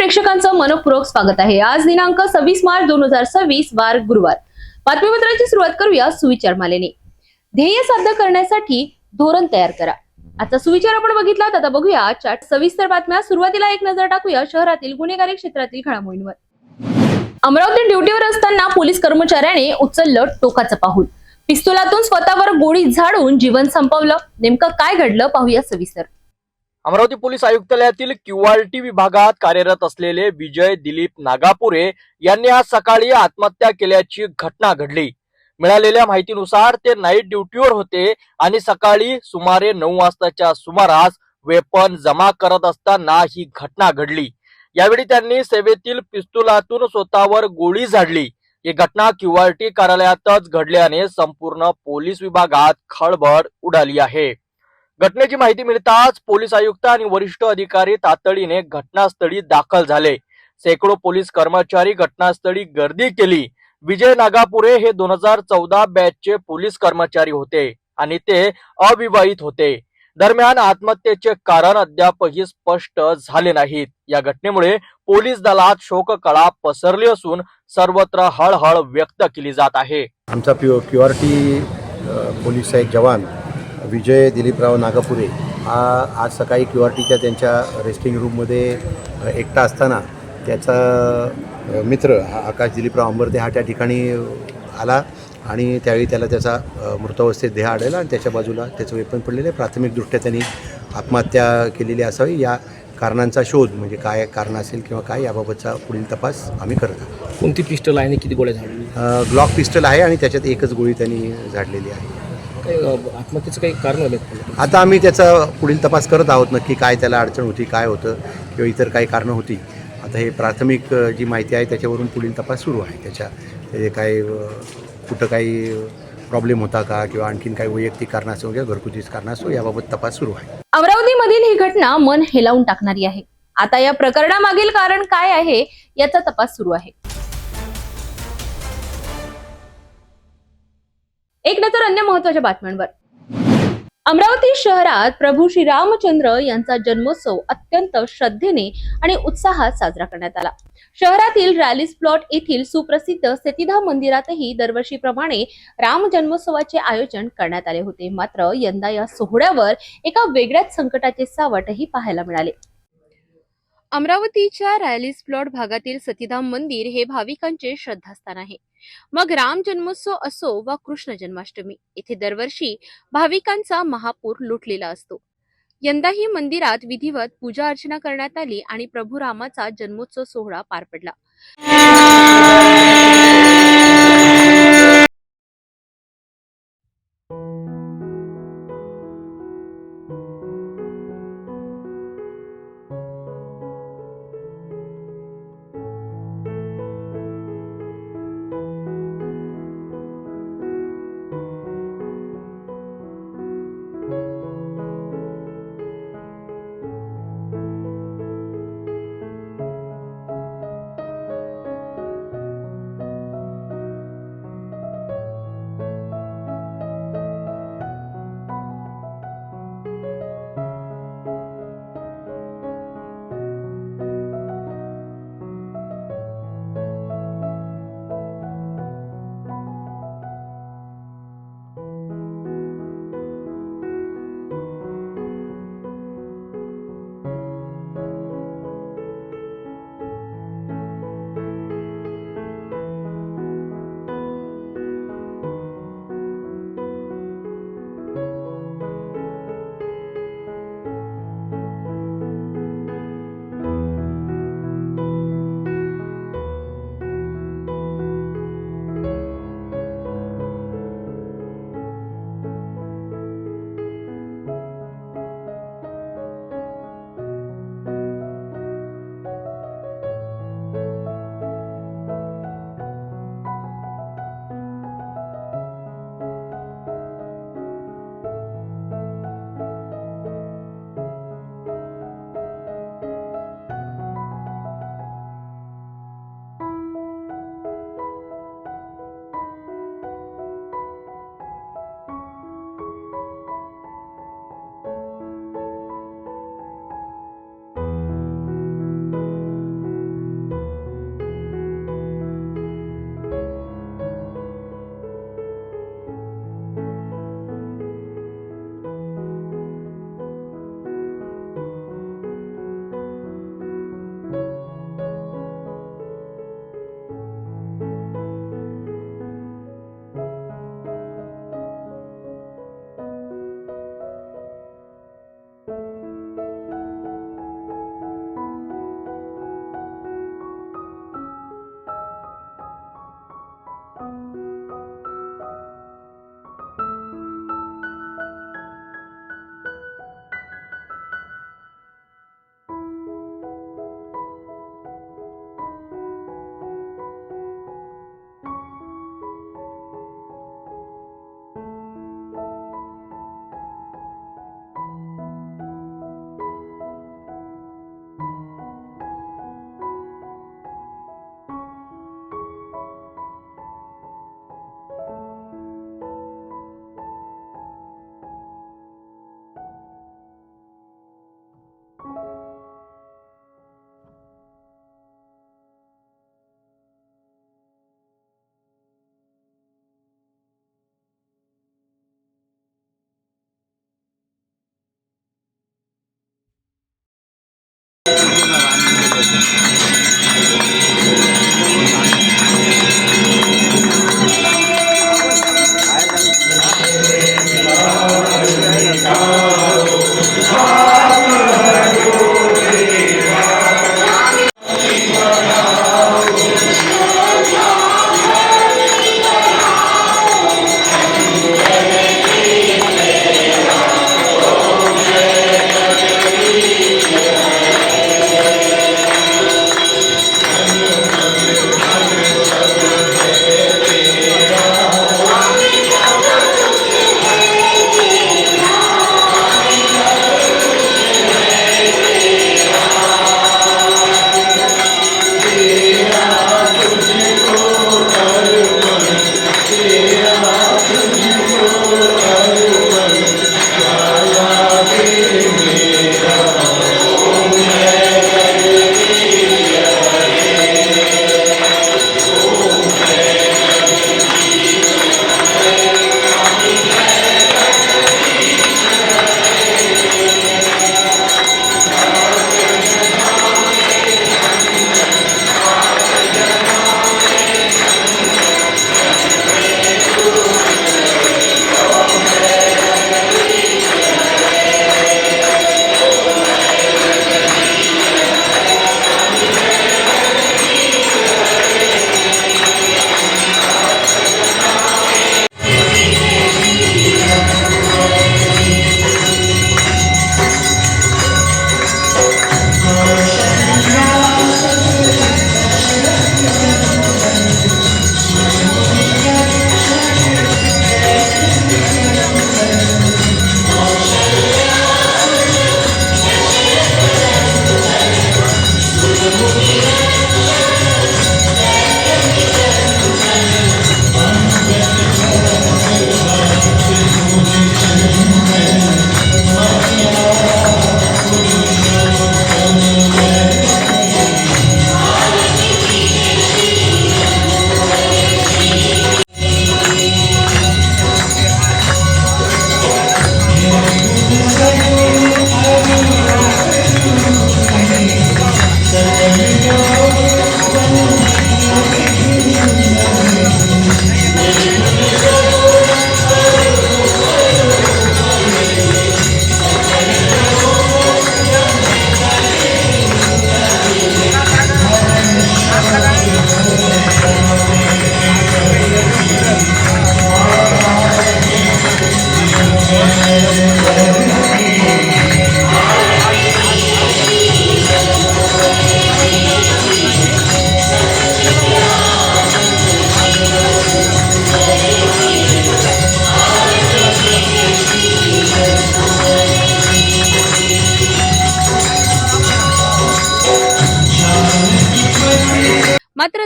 प्रेक्षकांचं मनपूर्वक स्वागत आहे। आज दिनांक 26 मार्च 2026 वार गुरुवार। बातमीपत्राची सुरुवात करूया सुविचार मालेने। ध्येय साध्य करण्यासाठी धोरण तयार करा। आजचा सुविचार आपण बघितला, आता बघूया आजच्या सविस्तर बातम्या। सुरुवातीला एक नजर टाकूया शहरातील गुन्हेगारी क्षेत्रातील घडामोडींवर। अमरावती ड्युटीवर असताना पोलीस कर्मचाऱ्याने उचललं टोकाचं पाऊल। पिस्तुलातून स्वतःवर गोळी झाडून जीवन संपवलं। नेमकं काय घडलं पाहूया सविस्तर। अमरावती पोलीस आयुक्तालयातील क्यूआरटी विभागात कार्यरत असलेले विजय दिलीप नागापुरे यांनी आज सकाळी आत्महत्या केल्याची घटना घडली। मिळालेल्या माहितीनुसार ते नाईट ड्युटीवर होते आणि सकाळी सुमारे 9 वाजताच्या सुमारास वेपन जमा करत असताना ही घटना घडली। यावेळी त्यांनी सेवेतील पिस्तुलातून स्वतःवर गोळी झाडली। ही घटना क्यूआरटी कार्यालयातच घडल्याने संपूर्ण पोलीस विभागात खळबळ उडाली आहे। घटनेची माहिती मिळताच पोलीस आयुक्त आणि वरिष्ठ अधिकारी तातडीने घटनास्थळी दाखल झाले। शेकडो पोलीस कर्मचारी घटनास्थळी गर्दी केली। विजय नागापुरे हे 2014 बॅचचे पोलीस कर्मचारी होते आणि ते अविवाहित होते। दरम्यान आत्महत्येचे कारण अद्यापही स्पष्ट झाले नाहीत। या घटनेमुळे पोलीस दलात शोककळा पसरली असून सर्वत्र हळहळ व्यक्त केली जात आहे। आमचा क्यूआरटी पोलीसचा एक जवान विजय दिलीपराव नागापुरे हा आज सकाळी क्यूआरटीच्या त्यांच्या रेस्टिंग रूममध्ये एकटा असताना त्याचा मित्र आकाश दिलीपराव अंबरते हा त्या ठिकाणी आला आणि त्यावेळी त्याला त्याचा मृतावस्थेत देह आढळला आणि त्याच्या बाजूला त्याचं वेपन पडलेलं आहे। प्राथमिकदृष्ट्या त्यांनी आत्महत्या केलेली असावी। या कारणांचा शोध म्हणजे काय कारण असेल किंवा काय याबाबतचा पुढील तपास आम्ही करत आहोत। कोणती पिस्टल आहे आणि किती गोळ्या झाडली? ग्लॉक पिस्टल आहे आणि त्याच्यात एकच गोळी त्यांनी झाडलेली आहे। आत्महत्येचं काही कारण आले? आता आम्ही त्याचा पुढील तपास करत आहोत, नक्की काय त्याला अडचण होती, काय होतं किंवा इतर काही कारणं होती। आता हे प्राथमिक जी माहिती आहे त्याच्यावरून पुढील तपास सुरू आहे। त्याचे काय कुठं काही प्रॉब्लेम होता का किंवा आणखीन काही वैयक्तिक कारण असो किंवा घरगुतीच कारण असो याबाबत तपास सुरू आहे। अमरावतीमधील ही घटना मन हेलावून टाकणारी आहे। आता या प्रकरणामागील कारण काय आहे याचा तपास सुरू आहे। एक नजर अन्य महत्त्वाच्या बातम्यांवर। अमरावती शहरात प्रभू श्री रामचंद्र यांचा जन्मोत्सव अत्यंत श्रद्धेने आणि उत्साहात साजरा करण्यात आला। शहरातील रॅलीस प्लॉट येथील सुप्रसिद्ध सतीधाम मंदिरातही दरवर्षीप्रमाणे राम जन्मोत्सवाचे आयोजन करण्यात आले होते। मात्र यंदा या सोहळ्यावर एका वेगळ्याच संकटाचे सावटही पाहायला मिळाले। अमरावतीच्या रॅलीस प्लॉट भागातील सतीधाम मंदिर हे भाविकांचे श्रद्धास्थान आहे। मग राम जन्मोत्सव असो वा कृष्ण जन्माष्टमी, येथे दरवर्षी भाविकांचा महापूर लुटलेला असतो। यंदाही मंदिरात विधिवत पूजा अर्चना करण्यात आली आणि प्रभू रामाचा जन्मोत्सव सोहळा पार पडला।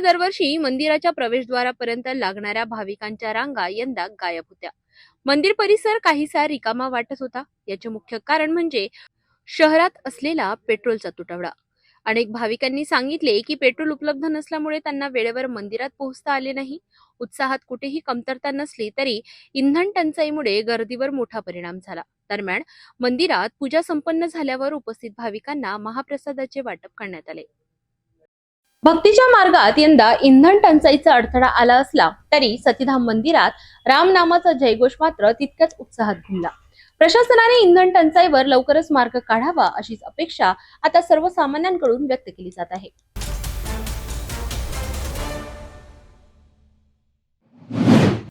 दरवर्षी मंदिराच्या प्रवेशद्वारापर्यंत लागणाऱ्या भाविकांच्या रांगा यंदा गायब होत्या. मंदिर परिसर काहीसा रिकामा वाटत होता. याचे मुख्य कारण म्हणजे शहरात असलेला पेट्रोलचा तुटवडा. अनेक भाविकांनी सांगितले की पेट्रोल उपलब्ध नसल्यामुळे त्यांना वेळेवर मंदिरात पोहोचता आले नाही. उत्साहात कुठेही कमतरता नसली तरी इंधन टंचाईमुळे गर्दीवर मोठा परिणाम झाला. दरम्यान मंदिरात पूजा संपन्न झाल्यावर उपस्थित भाविकांना महाप्रसादाचे वाटप करण्यात आले. भक्तीच्या मार्गात यंदा इंधन टंचाईचा अडथळा आला असला तरी सतीधाम मंदिरात रामनामाचा जयघोष मात्र तितक्याच उत्साहात घुमला. प्रशासनाने इंधन टंचाईवर लवकरच मार्ग काढावा अशीच अपेक्षा आता सर्वसामान्यांकडून व्यक्त केली जात आहे.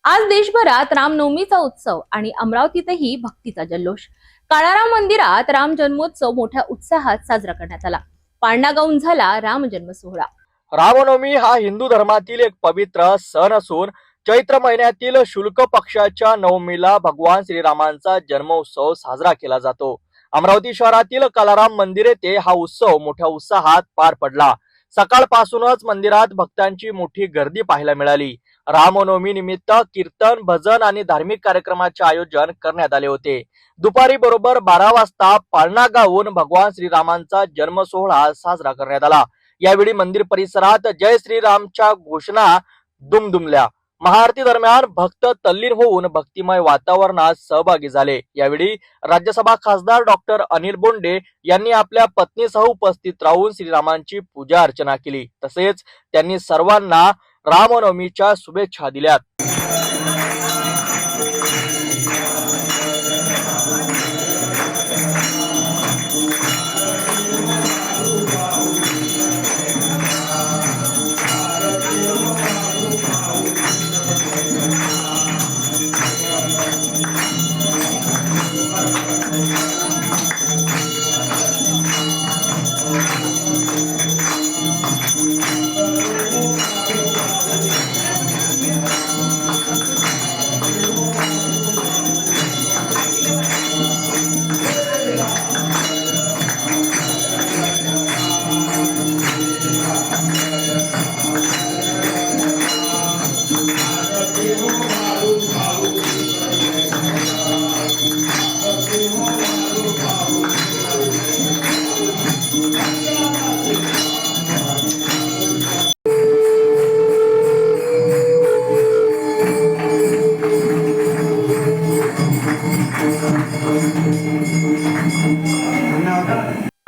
आज देशभरात रामनवमीचा उत्सव आणि अमरावतीतही भक्तीचा जल्लोष. काळाराम मंदिरात राम जन्मोत्सव मोठ्या उत्साहात साजरा करण्यात आला. पाळणा गाऊन झाला राम जन्म सोहळा. रामनवमी हा हिंदू धर्मातील एक पवित्र सण असून चैत्र महिन्यातील शुक्ल पक्षाच्या नवमीला भगवान श्रीरामांचा जन्मोत्सव साजरा केला जातो. अमरावती शहरातील काळाराम मंदिर येथे हा उत्सव मोठ्या उत्साहात पार पडला. सकाळपासूनच मंदिरात भक्तांची मोठी गर्दी पाहायला मिळाली. रामनवमी निमित्त कीर्तन, भजन आणि धार्मिक कार्यक्रमाचे आयोजन करण्यात आले होते. दुपारी बरोबर 12 वाजता पाळणा गाऊन भगवान श्रीरामांचा जन्म सोहळा साजरा करण्यात आला. यावेळी मंदिर परिसरात जय श्रीरामच्या घोषणा दुमदुमल्या. महाआरती दरम्यान भक्त तल्लीन होऊन भक्तिमय वातावरणात सहभागी झाले. यावेळी राज्यसभा खासदार डॉक्टर अनिल बोंडे यांनी आपल्या पत्नीसह उपस्थित राहून श्रीरामांची पूजा अर्चना केली. तसेच त्यांनी सर्वांना रामनवमीच्या शुभेच्छा दिल्यात.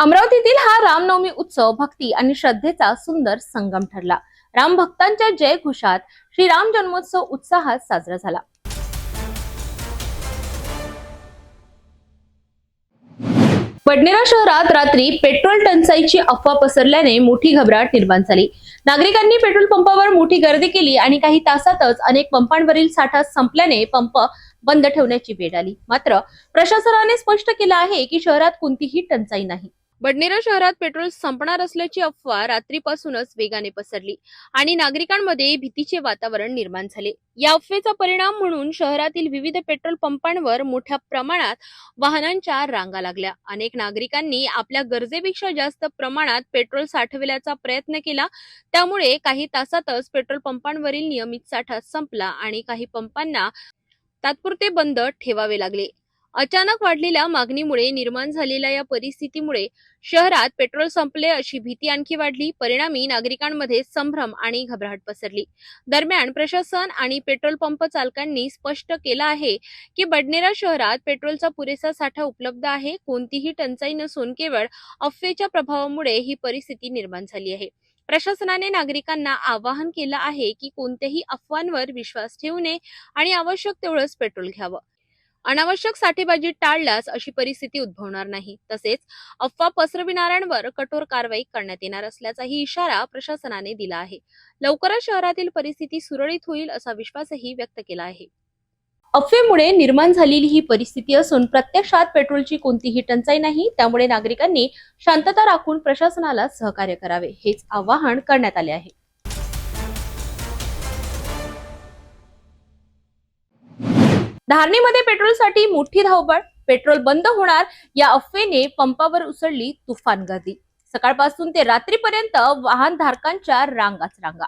अमरावतीतील हा रामनवमी उत्सव भक्ती आणि श्रद्धेचा सुंदर संगम ठरला. राम भक्तांच्या जयघोषात श्रीराम जन्मोत्सव उत्साहात साजरा झाला. बडनेरा शहरात रात्री पेट्रोल टंचाईची अफवा पसरल्याने मोठी घबराट निर्माण झाली. नागरिकांनी पेट्रोल पंपावर मोठी गर्दी केली आणि काही तासातच अनेक पंपांवरील साठा संपल्याने पंप बंद ठेवण्याची वेळ आली. मात्र प्रशासनाने स्पष्ट केलं आहे की शहरात कोणतीही टंचाई नाही. बडनेरा शहरात पेट्रोल संपणार असल्याची अफवा रात्रीपासूनच वेगाने पसरली आणि नागरिकांमध्ये भीतीचे वातावरण निर्माण झाले. या अफवेचा परिणाम म्हणून शहरातील विविध पेट्रोल पंपांवर मोठ्या प्रमाणात वाहनांच्या रांगा लागल्या. अनेक नागरिकांनी आपल्या गरजेपेक्षा जास्त प्रमाणात पेट्रोल साठवण्याचा प्रयत्न केला. त्यामुळे काही तासातच पेट्रोल पंपांवरील नियमित साठा संपला आणि काही पंपांना तात्पुरते बंद ठेवावे लागले. अचानक वाढलेल्या मागणीमुळे निर्माण झालेल्या या परिस्थितीमुळे शहरात पेट्रोल संपले अशी भीती आणखी वाढली. परिणामी नागरिकांमध्ये संभ्रम आणि घबराट पसरली. दरम्यान प्रशासन आणि पेट्रोल पंप चालकांनी स्पष्ट केलं आहे की बडनेरा शहरात पेट्रोलचा पुरेसा साठा उपलब्ध आहे. कोणतीही टंचाई नसून केवळ अफवेच्या प्रभावामुळे ही परिस्थिती निर्माण झाली आहे. प्रशासनाने नागरिकांना आवाहन केलं आहे की कोणत्याही अफवांवर विश्वास ठेवू नये आणि आवश्यक तेवढंच पेट्रोल घ्यावं. अनावश्यक साठेबाजी टाळल्यास अशी परिस्थिती उद्भवणार नाही. तसेच अफवा पसरविणाऱ्यांवर कठोर कारवाई करण्यात येणार असल्याचाही इशारा प्रशासनाने दिला आहे. लवकरच शहरातील परिस्थिती सुरळीत होईल असा विश्वासही व्यक्त केला आहे. अफवेमुळे निर्माण झालेली ही परिस्थिती असून प्रत्यक्षात पेट्रोलची कोणतीही टंचाई नाही. त्यामुळे नागरिकांनी शांतता राखून प्रशासनाला सहकार्य करावे हेच आवाहन करण्यात आले आहे. धारणीमध्ये पेट्रोलसाठी मोठी धावपळ. पेट्रोल बंद होणार या अफवेने पंपावर उसळली तुफान गर्दी. सकाळपासून ते रात्रीपर्यंत वाहनधारकांच्या रांगाच रांगा.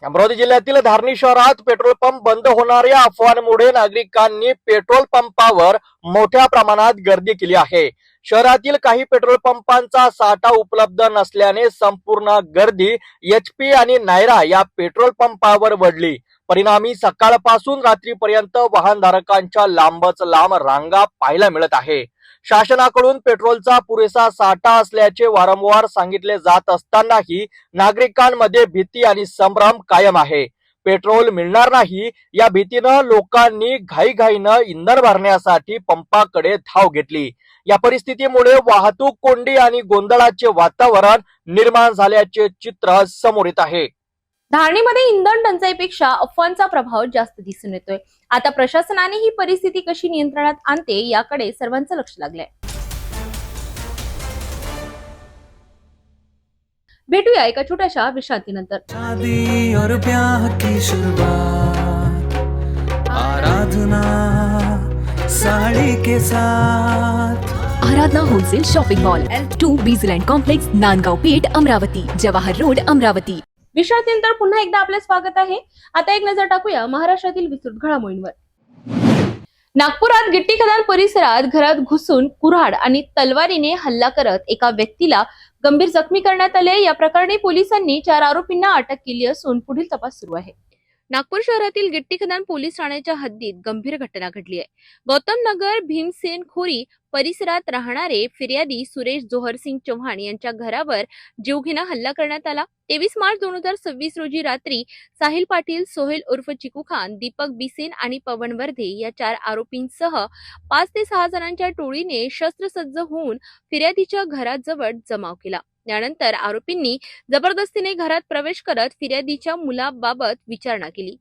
अमरावती जिल्ह्यातील धारणी शहरात पेट्रोल पंप बंद होणाऱ्या अफवांमुळे नागरिकांनी पेट्रोल पंपावर मोठ्या प्रमाणात गर्दी केली आहे. शहरातील काही पेट्रोल पंपांचा साठा उपलब्ध नसल्याने संपूर्ण गर्दी HP आणि नायरा या पेट्रोल पंपावर वळली. परिणामी सकाळपासून रात्रीपर्यंत वाहनधारकांच्या लांबच लांब रांगा पाहायला मिळत आहे. शासनाकडून पेट्रोलचा पुरेसा साठा असल्याचे वारंवार सांगितले जात असतानाही नागरिकांमध्ये भीती आणि संभ्रम कायम आहे. पेट्रोल मिळणार नाही या भीतीनं लोकांनी घाईघाईनं इंधन भरण्यासाठी पंपाकडे धाव घेतली. या परिस्थितीमुळे वाहतूक कोंडी आणि गोंधळाचे वातावरण निर्माण झाल्याचे चित्र समोर येत आहे. धारणीमध्ये इंधन टंचाईपेक्षा अफवांचा प्रभाव जास्त दिसून येतोय. आता प्रशासनाने ही परिस्थिती कशी नियंत्रणात आणते याकडे सर्वांचं लक्ष लागलंय. भेटूया एका छोट्याशा विश्रांतीनंतर. शादी और ब्याह की शुरुआत आराधना साड़ी के साथ Aradhana wholesale shopping mall L2 बीझलँड कॉम्प्लेक्स नांदगाव पेठ अमरावती जवाहर रोड अमरावती. विश्रांतीनंतर पुन्हा एकदा आपले स्वागत आहे. आता एक नजर टाकूया महाराष्ट्रातील विस्तृत घडामोडींवर. नागपुरात गिट्टी खदान परिसरात घरात घुसून कुऱ्हाड आणि तलवारीने हल्ला करत एका व्यक्तीला गंभीर जखमी करण्यात आले. या प्रकरणी पोलिसांनी 4 आरोपींना अटक केली असून पुढील तपास सुरू आहे. नागपूर शहरातील गिट्टी खदान पोलीस ठाण्याच्या हद्दीत गंभीर घटना घडली आहे. गौतम नगर भीमसेन खोरी परिसरात राहणारे फिर्यादी सुरेश जोहरसिंग चव्हाण यांच्या घरावर जीवघेणा हल्ला करण्यात आला. 23 मार्च 2026 रोजी रात्री साहिल पाटील, सोहेल उर्फ चिकू खान, दीपक बिसेन आणि पवन वर्धे या 4 आरोपींसह 5 ते 6 जणांच्या टोळीने शस्त्रसज्ज होऊन फिर्यादीच्या घराजवळ जमाव केला. यानंतर आरोपींनी जबरदस्तीने घरात प्रवेश करत फिर्यादीच्या मुलाबाबत विचारणा केली.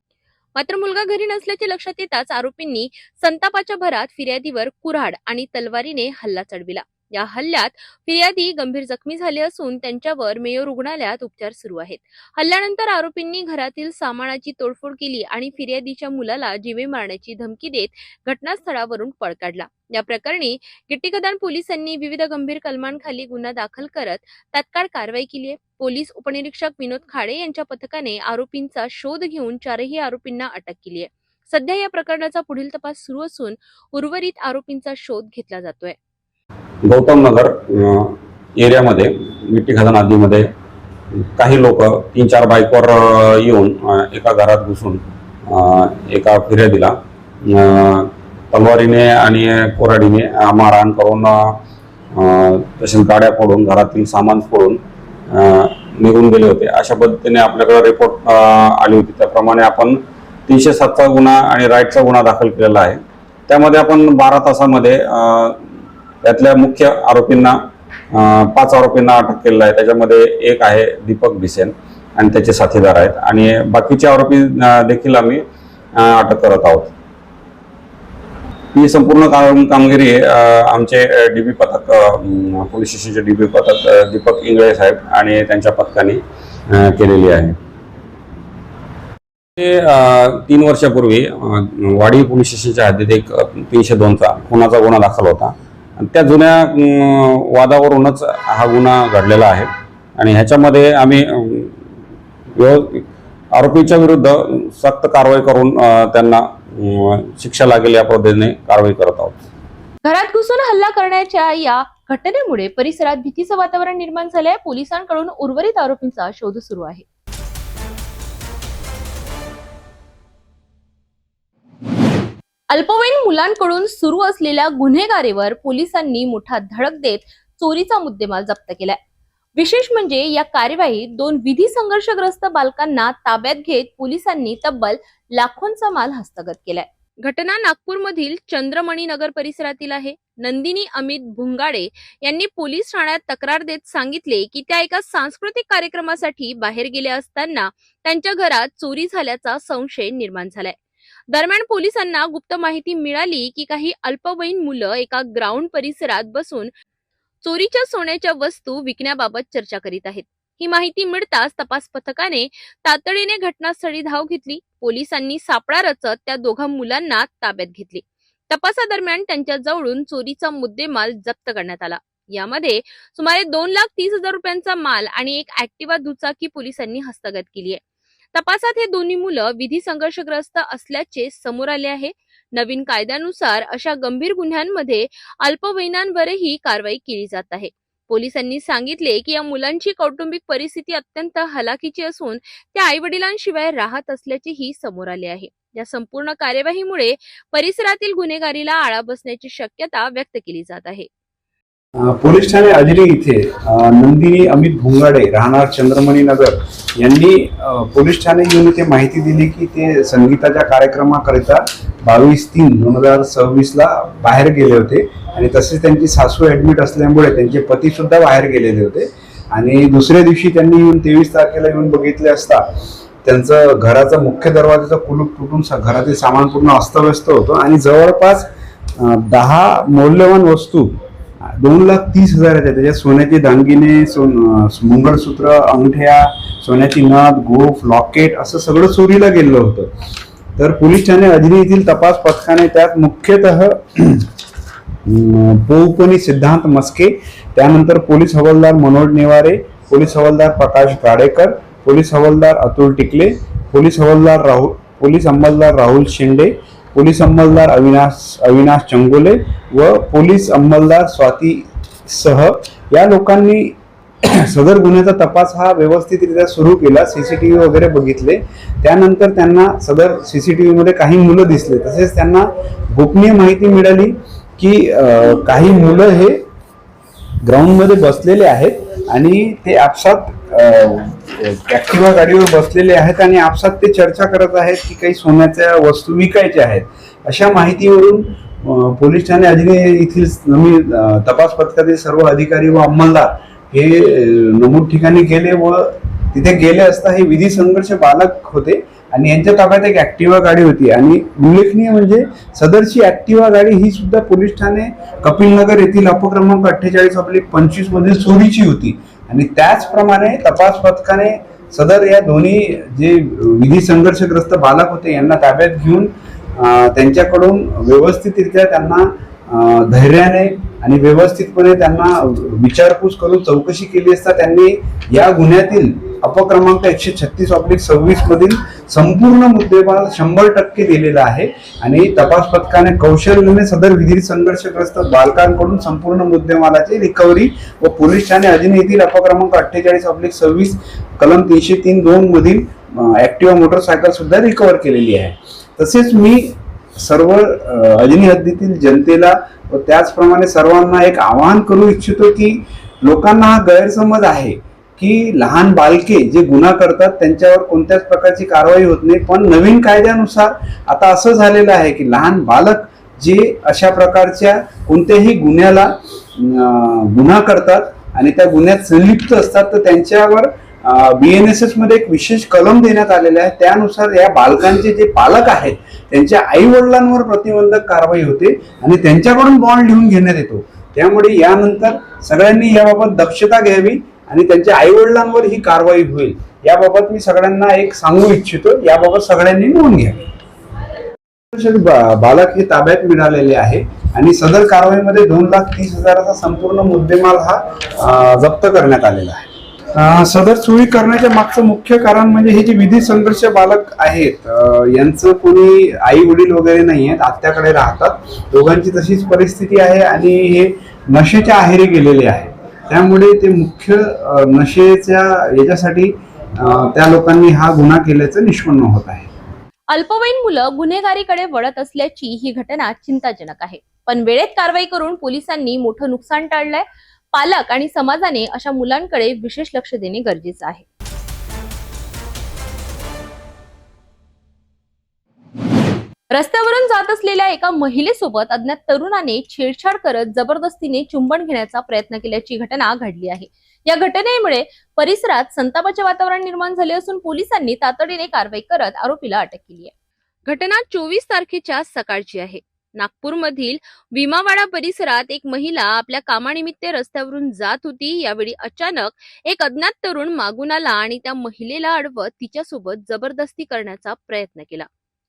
मात्र मुलगा घरी नसल्याचे लक्षात येताच आरोपींनी संतापाच्या भरात फिर्यादीवर कुऱ्हाड आणि तलवारीने हल्ला चढविला. या हल्ल्यात फिर्यादी गंभीर जखमी झाले असून त्यांच्यावर मेयो रुग्णालयात उपचार सुरू आहेत. हल्ल्यानंतर आरोपींनी घरातील सामानाची तोडफोड केली आणि फिर्यादीच्या मुलाला जीवे मारण्याची धमकी देत घटनास्थळावरून पळ काढला. या प्रकरणी गिट्टी खदान पोलिसांनी विविध गंभीर कलमांखाली गुन्हा दाखल करत तात्काळ कारवाई केली आहे. पोलीस उपनिरीक्षक विनोद खाडे यांच्या पथकाने आरोपींचा शोध घेऊन 4ही आरोपींना अटक केली आहे. सध्या या प्रकरणाचा पुढील तपास सुरू असून उर्वरित आरोपींचा शोध घेतला जातोय. गौतम नगर एरियामध्ये गिट्टी खदान हद्दीमध्ये काही लोक 3-4 बाईकवर येऊन एका घरात घुसून एका फिर्यादीला तलवारीने आणि कोराडीने मारहाण करून तसेच गाड्या फोडून घरातील सामान फोडून निघून गेले होते. अशा पद्धतीने आपल्याकडे रिपोर्ट आली होती. त्याप्रमाणे आपण 307चा गुन्हा आणि राईटचा गुन्हा दाखल केलेला आहे. त्यामध्ये आपण 12 तासामध्ये त्यातल्या मुख्य आरोपींना 5 आरोपींना अटक केलेलं आहे. त्याच्यामध्ये एक आहे दीपक बिसेन आणि त्याचे साथीदार आहेत आणि बाकीचे आरोपी देखील आम्ही अटक करत आहोत. ही संपूर्ण कामगिरी आमचे DB पथक पोलीस स्टेशनचे DB पथक दीपक इंगळे साहेब आणि त्यांच्या पथकाने केलेली आहे. 3 वर्षापूर्वी वाडी पोलीस स्टेशनच्या हद्दीत एक 302चा खुनाचा गुन्हा दाखल होता. त्या जुन्या वादावरूनच हा गुन्हा घडलेला आहे आणि ह्याच्यामध्ये आम्ही आरोपीच्या विरुद्ध सक्त कारवाई करून त्यांना शिक्षा लागेल या पद्धतीने कारवाई करत आहोत. घरात घुसून हल्ला करण्याच्या या घटनेमुळे परिसरात भीतीचं वातावरण निर्माण झालंय. पोलिसांकडून उर्वरित आरोपींचा शोध सुरू आहे. अल्पवयीन मुलांकडून सुरू असलेल्या गुन्हेगारीवर पोलिसांनी मोठा धडक देत चोरीचा मुद्देमाल जप्त केलाय. विशेष म्हणजे या कार्यवाहीत 2 विधी संघर्षग्रस्त बालकांना ताब्यात घेत पोलिसांनी तब्बल लाखोंचा माल हस्तगत केलाय. घटना नागपूरमधील चंद्रमणी नगर परिसरातील आहे. नंदिनी अमित भुंगाडे यांनी पोलीस ठाण्यात तक्रार देत सांगितले की त्या एका सांस्कृतिक कार्यक्रमासाठी बाहेर गेल्या असताना त्यांच्या घरात चोरी झाल्याचा संशय निर्माण झालाय. दरम्यान पोलिसांना गुप्त माहिती मिळाली की काही अल्पवयीन मुलं एका ग्राउंड परिसरात बसून चोरीच्या सोन्याच्या वस्तू विकण्याबाबत चर्चा करीत आहेत. ही माहिती मिळताच तपास पथकाने तातडीने घटनास्थळी धाव घेतली. पोलिसांनी सापळा रचत त्या 2 मुलांना ताब्यात घेतले. तपासादरम्यान त्यांच्या जवळून चोरीचा मुद्देमाल जप्त करण्यात आला. यामध्ये सुमारे 2,30,000 रुपयांचा माल आणि एक ऍक्टिवा दुचाकी पोलिसांनी हस्तगत केली आहे. तपासात हे दोन्ही मुलं विधी संघर्षग्रस्त असल्याचे समोर आले आहे. नवीन कायद्यानुसार अशा गंभीर गुन्ह्यांमध्ये अल्पवयीनांवरही कारवाई केली जात आहे. पोलिसांनी सांगितले की या मुलांची कौटुंबिक परिस्थिती अत्यंत हलाखीची असून त्या आई वडिलांशिवाय राहत असल्याचेही समोर आले आहे. या संपूर्ण कार्यवाहीमुळे परिसरातील गुन्हेगारीला आळा बसण्याची शक्यता व्यक्त केली जात आहे. पोलीस ठाणे अजनी इथे नंदिनी अमित भुंगाडे राहणार चंद्रमणी नगर यांनी पोलीस ठाणे येऊन इथे माहिती दिली की ते संगीताच्या कार्यक्रमाकरिता 22/3/2026 ला बाहेर गेले होते आणि तसेच त्यांची सासू ऍडमिट असल्यामुळे त्यांचे पती सुद्धा बाहेर गेलेले होते आणि दुसऱ्या दिवशी त्यांनी येऊन 23 तारखेला येऊन बघितले असता त्यांचं घराचा मुख्य दरवाजाचा कुलूप तुटून घरातील सामान पूर्ण अस्तव्यस्त होतं आणि जवळपास 10 मौल्यवान वस्तू 2,30,000 त्याच्यात सोन्याचे दागिने, मंगळसूत्र, अंगठ्या, सोन्याची नथ, गोफ, लॉकेट असं सगळं चोरीला गेलं होतं. तर पोलीस ठाणे अजनी येथील तपास पथकाने त्यात मुख्यतः पोपनी सिद्धांत मस्के, त्यानंतर पोलीस हवालदार मनोज नेवारे, पोलीस हवालदार प्रकाश गाडेकर, पोलीस हवालदार अतुल टिकले, पोलीस अंमलदार राहुल शेंडे, पोलीस अंमलदार अविनाश चंगोले व पोलीस अंमलदार स्वाती सह या लोकांनी सदर गुन्ह्याचा तपास हा व्यवस्थितरित्या सुरू केला. सीसीटीव्ही वगैरे बघितले. त्यानंतर त्यांना सदर सीसीटीव्ही मध्ये काही मुलं दिसले. तसेच त्यांना गोपनीय माहिती मिळाली की काही मुलं हे ग्राउंड मध्ये बसलेले आहेत आणि ते आपसात ऍक्टिवा गाडीवर बसलेले आहेत आणि आपसात ते चर्चा करत आहेत की काही सोन्याच्या वस्तू विकायच्या आहेत. अशा माहितीवरून पोलीस ठाणे अजनी येथील तपास पथकातील सर्व अधिकारी व अंमलदार हे नमूद ठिकाणी गेले व तिथे गेले असता हे विधी संघर्ष बालक होते आणि यांच्या ताब्यात एक ऍक्टिवा गाडी होती आणि उल्लेखनीय म्हणजे सदरची ऍक्टिवा गाडी ही सुद्धा पोलीस ठाणे कपिलनगर येथील अपक्रमांक 48/25 मधील चोरीची होती आणि त्याचप्रमाणे तपास पथकाने सदर या दोन्ही जे विधी संघर्षग्रस्त बालक होते यांना ताब्यात घेऊन त्यांच्याकडून व्यवस्थितरित्या त्यांना धैर्याने आणि व्यवस्थितपणे त्यांना विचारपूस करून चौकशी केली असता त्यांनी या गुन्ह्यातील अपक्रमांक 136/26 मधील संपूर्ण मुद्देमाल 100% दिलेला आहे आणि तपास पथकाने कौशल्याने सदर विधी संघर्षग्रस्त बालकांकडून संपूर्ण मुद्देमालाची रिकव्हरी व पोलीस ठाणे अजनी येथील अपक्रमांक 48/26 कलम 303(2) मधील ऍक्टिवा मोटरसायकल सुद्धा रिकव्हर केलेली आहे. तसेच मी सर्व अजनी हद्दीतील जनतेला व त्याचप्रमाणे सर्वांना एक आवाहन करू इच्छितो की लोकांना हा गैरसमज आहे की लहान बालके जे गुन्हा करतात त्यांच्यावर कोणत्याच प्रकारची कारवाई होत नाही. पण नवीन कायद्यानुसार आता असं झालेलं आहे की लहान बालक जे अशा प्रकारच्या कोणत्याही गुन्हा करतात आणि त्या गुन्ह्यात संलिप्त असतात तर त्यांच्यावर BNSS मध्ये एक विशेष कलम देण्यात आलेला आहे. त्यानुसार या बालकांचे जे पालक आहेत त्यांच्या आई वडिलांवर प्रतिबंधक कारवाई होते आणि त्यांच्याकडून बॉन्ड लिहून घेण्यात येतो. त्यामुळे यानंतर सगळ्यांनी याबाबत दक्षता घ्यावी आणि त्यांच्या आई वडिलांवर ही कारवाई होईल याबाबत मी सगळ्यांना एक सांगू इच्छितो. याबाबत सगळ्यांनी नोंद घ्यावी. बालक हे ताब्यात मिळालेले आहे आणि सदर कारवाईमध्ये 2,30,000चा संपूर्ण मुद्देमाल हा जप्त करण्यात आलेला आहे. सदर चोरी करण्याच्या मागचं मुख्य कारण म्हणजे हे जे विधी संघर्ष बालक आहेत यांचं कोणी आई वडील वगैरे नाही आहेत, आत्याकडे राहतात. दोघांची तशीच परिस्थिती आहे आणि हे नशेच्या आहारी गेलेले आहे. त्यामुळे ते मुख्य नशेच्या याच्यासाठी त्या लोकांनी हा गुन्हा केल्याचं निष्पन्न होत आहे. अल्पवयीन मुलं गुन्हेगारीकडे वळत असल्याची ही घटना चिंताजनक आहे. पण वेळेत कारवाई करून पोलिसांनी मोठं नुकसान टाळलंय. पालक आणि समाजाने अशा मुलांकडे विशेष लक्ष देणे गरजेचं आहे. रस्त्यावरून जात असलेल्या एका महिलेसोबत अज्ञात तरुणाने छेडछाड करत जबरदस्तीने चुंबन घेण्याचा प्रयत्न केल्याची घटना घडली आहे. या घटनेमुळे परिसरात संतापाचे वातावरण निर्माण झाले असून पोलिसांनी तातडीने कारवाई करत आरोपीला अटक केली आहे. घटना 24 तारखेच्या सकाळची आहे. नागपूरमधील भीमावाडा परिसरात एक महिला आपल्या कामानिमित्त रस्त्यावरून जात होती. यावेळी अचानक एक अज्ञात तरुण मागून आला आणि त्या महिलेला अडवत तिच्यासोबत जबरदस्ती करण्याचा प्रयत्न केला.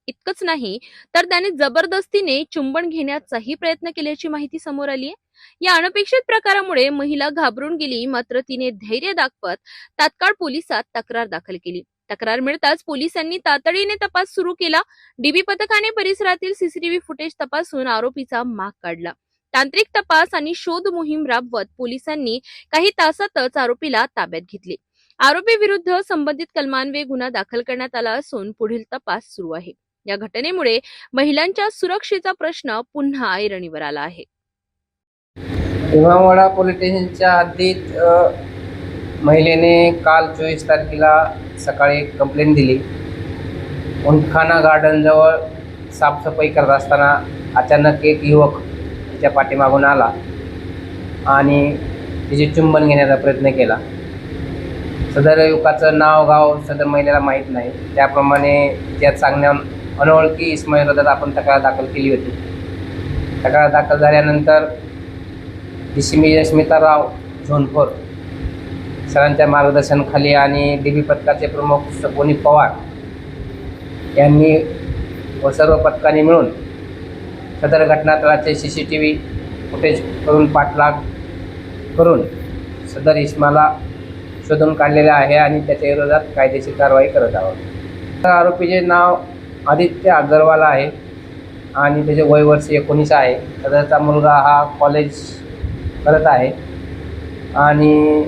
इतकंच नाही तर त्याने जबरदस्तीने चुंबन घेण्याचाही प्रयत्न केल्याची माहिती समोर आली आहे. या अनपेक्षित प्रकारामुळे महिला घाबरून गेली. मात्र तिने धैर्य दाखवत तात्काळ पोलिसात तक्रार दाखल केली. तक्रार मिळताच पोलिसांनी तातडीने तपास सुरू केला. डीबी पथकाने परिसरातील सीसीटीव्ही फुटेज तपासून आरोपीचा माग काढला. तांत्रिक तपास आणि शोध मोहीम राबवत पोलिसांनी काही तासातच आरोपीला ताब्यात घेतले. आरोपी विरुद्ध संबंधित कलमान्वये गुन्हा दाखल करण्यात आला असून पुढील तपास सुरू आहे. या घटनेमुळे महिलांच्या सुरक्षेचा प्रश्न पुन्हा ऐरणीवर आला आहे. भीमावाडा पोलीस स्टेशनच्या हद्दीत महिलेने काल 24 तारखेला सकाळी कंप्लेंट दिली. उंटखाना गार्डनजवळ साफसफाई करत असताना अचानक एक युवक तिच्या पाठीमागून आला आणि तिचे चुंबन घेण्याचा प्रयत्न केला. सदर युवकाचं नाव गाव सदर महिलेला माहीत नाही. त्याप्रमाणे तिच्या चांगल्या अनोळखी इसमाविरोधात आपण तक्रार दाखल केली होती. तक्रार दाखल झाल्यानंतर स्मिता राव झोनफोर सरांच्या मार्गदर्शनाखाली आणि डीबी पथकाचे प्रमुख सपोनी पवार यांनी व सर्व पथकाने मिळून सदर घटनास्थळाचे CCTV फुटेज करून पाठलाग करून सदर इसमाला शोधून काढलेले आहे आणि त्याच्या विरोधात कायदेशीर कारवाई करत आहोत. आरोपीचे नाव आदित्य अग्रवाल आहे आणि त्याचे वय वर्ष 19 आहे. सदरचा मुलगा हा कॉलेज करत आहे आणि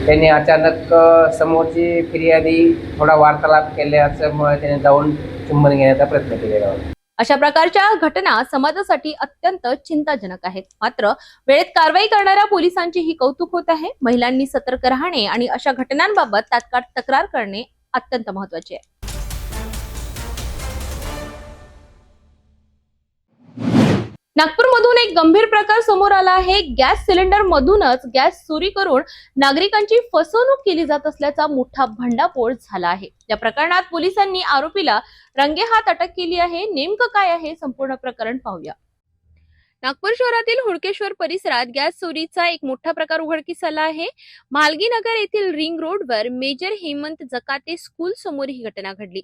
त्यांनी अचानक समोरची फिर्यादी थोडा वार्तालाप केल्यामुळे त्याने जाऊन चुंबन घेण्याचा प्रयत्न केलेला होता. अशा प्रकारच्या घटना समाजासाठी अत्यंत चिंताजनक आहेत. मात्र वेळेत कारवाई करणाऱ्या पोलिसांचेही कौतुक होत आहे. महिलांनी सतर्क राहणे आणि अशा घटनांबाबत तात्काळ तक्रार करणे अत्यंत महत्त्वाचे आहे. नागपूरमधून एक गंभीर प्रकार समोर आला आहे. गॅस सिलेंडर मधूनच गॅस चोरी करून नागरिकांची फसवणूक केली जात असल्याचा मोठा भंडाफोड झाला आहे. या प्रकरणात पोलिसांनी आरोपीला रंगेहात अटक केली आहे. नेमकं काय आहे संपूर्ण प्रकरण पाहूया. नागपूर शहरातील हुडकेश्वर परिसरात गॅस चोरीचा एक मोठा प्रकार उघडकीस आला आहे. मालगी नगर येथील रिंग रोडवर मेजर हेमंत जकाते स्कूल समोर ही घटना घडली.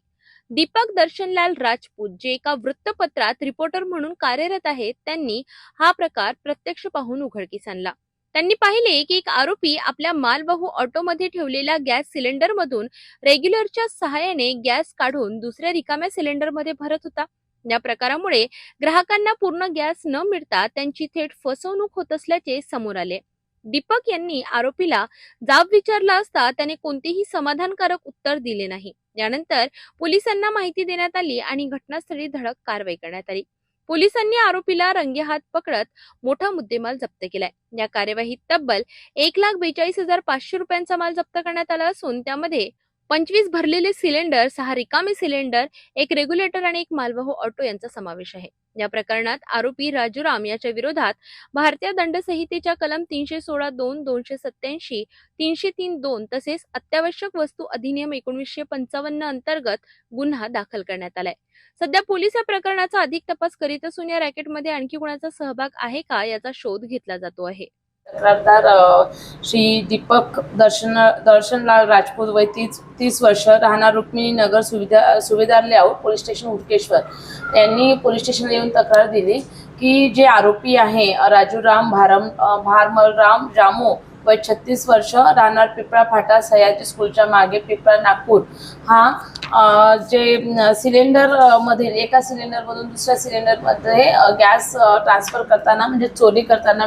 दीपक दर्शनलाल राजपूत जे एका वृत्तपत्रात रिपोर्टर म्हणून कार्यरत आहेत, त्यांनी हा प्रकार प्रत्यक्ष पाहून उघडकीस आणला. त्यांनी पाहिले की एक आरोपी आपल्या मालवाहू ऑटोमध्ये ठेवलेल्या गॅस सिलेंडरमधून रेग्युलरच्या सहाय्याने गॅस काढून दुसऱ्या रिकाम्या सिलेंडरमध्ये भरत होता. या प्रकारामुळे ग्राहकांना पूर्ण गॅस न मिळता त्यांची थेट फसवणूक होत असल्याचे समोर आले. दीपक यांनी आरोपीला जाब विचारला असता त्याने कोणतेही समाधानकारक उत्तर दिले नाही. यानंतर पोलिसांना माहिती देण्यात आली आणि घटनास्थळी धडक कारवाई करण्यात आली. पोलिसांनी आरोपीला रंगेहात पकडत मोठा मुद्देमाल जप्त केलाय. या कार्यवाहीत तब्बल 1,42,500 रुपयांचा माल जप्त करण्यात आला असून त्यामध्ये 25 भरलेले सिलेंडर, 6 रिकामे सिलेंडर, 1 रेग्युलेटर आणि 1 मालवाहू ऑटो यांचा समावेश आहे. या प्रकरणात आरोपी राजूराम याच्या विरोधात भारतीय दंड संहितेच्या कलम 316(2), 287, 303(2) तसेच अत्यावश्यक वस्तू अधिनियम 1955 अंतर्गत गुन्हा दाखल करण्यात आलाय. सध्या पोलीस या प्रकरणाचा अधिक तपास करीत असून या रॅकेटमध्ये आणखी कुणाचा सहभाग आहे का याचा शोध घेतला जातो आहे. तक्रारदार श्री दीपक दर्शनलाल राजपूत वय 30 वर्ष, राहणार रुक्मिणी नगर, सुभेदार लेआउट, पोलीस स्टेशन हुडकेश्वर यांनी पोलीस स्टेशनला येऊन तक्रार दिली की जे आरोपी आहे राजूराम भारमलराम जामो वय 36 वर्ष, राहणार पिपळा फाटा, सह्याद्री स्कूलच्या मागे, पिपळा, नागपूर, हा जे सिलेंडर मधील एका सिलेंडरमधून दुसऱ्या सिलेंडरमध्ये गॅस ट्रान्सफर करताना म्हणजे चोरी करताना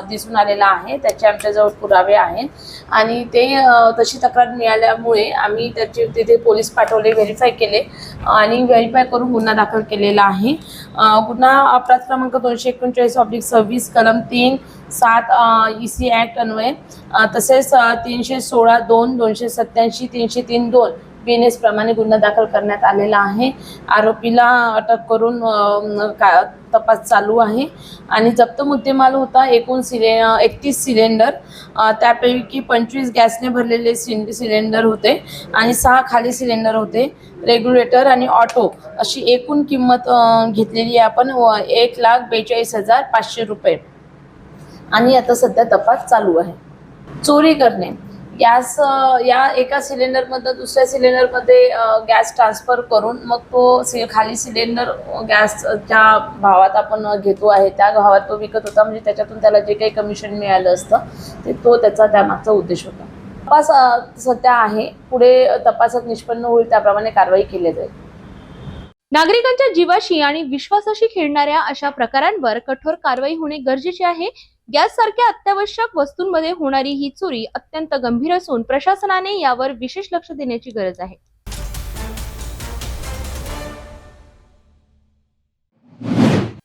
दिसून आलेला आहे. त्याचे आमच्याजवळ पुरावे आहेत आणि ते तशी तक्रार मिळाल्यामुळे आम्ही त्याचे तिथे पोलीस पाठवले, व्हेरीफाय केले आणि व्हेरीफाय करून गुन्हा दाखल केलेला आहे. गुन्हा अपराध क्रमांक 239/26 कलम 3(7) EC ऍक्ट अन्वये तसेच 316(2), 287, 303(2) BNS प्रमाणे गुन्हा दाखल करण्यात आलेला आहे. आरोपीला अटक करून तपास चालू आहे आणि जप्त मुद्देमाल होता एकूण 31 सिलेंडर, त्यापैकी 25 गॅसने भरलेले सिलेंडर होते आणि 6 खाली सिलेंडर होते, रेग्युलेटर आणि ऑटो अशी एकूण किंमत घेतलेली आहे आपण 1,42,500 रुपये आणि आता सध्या तपास चालू आहे. चोरी करणे, गॅस या एका सिलेंडरमधून दुसऱ्या सिलेंडरमध्ये गॅस ट्रान्सफर करून मग तो खाली सिलेंडर गॅस ज्या भावात आपण घेतो आहे त्या भावात तो विकत होता. म्हणजे त्याच्यातून त्याला जे काही कमिशन मिळालं असतं ते तो त्याचा त्यामागचा उद्देश होता. तपास सध्या आहे. पुढे तपासात निष्पन्न होईल त्याप्रमाणे कारवाई केली जाईल. नागरिकांच्या जीवाशी आणि विश्वासाशी खेळणाऱ्या अशा प्रकारांवर कठोर कारवाई होणे गरजेचे आहे. गॅस सारख्या अत्यावश्यक वस्तूंमध्ये होणारी ही चोरी अत्यंत गंभीर असून प्रशासनाने यावर विशेष लक्ष देण्याची गरज आहे.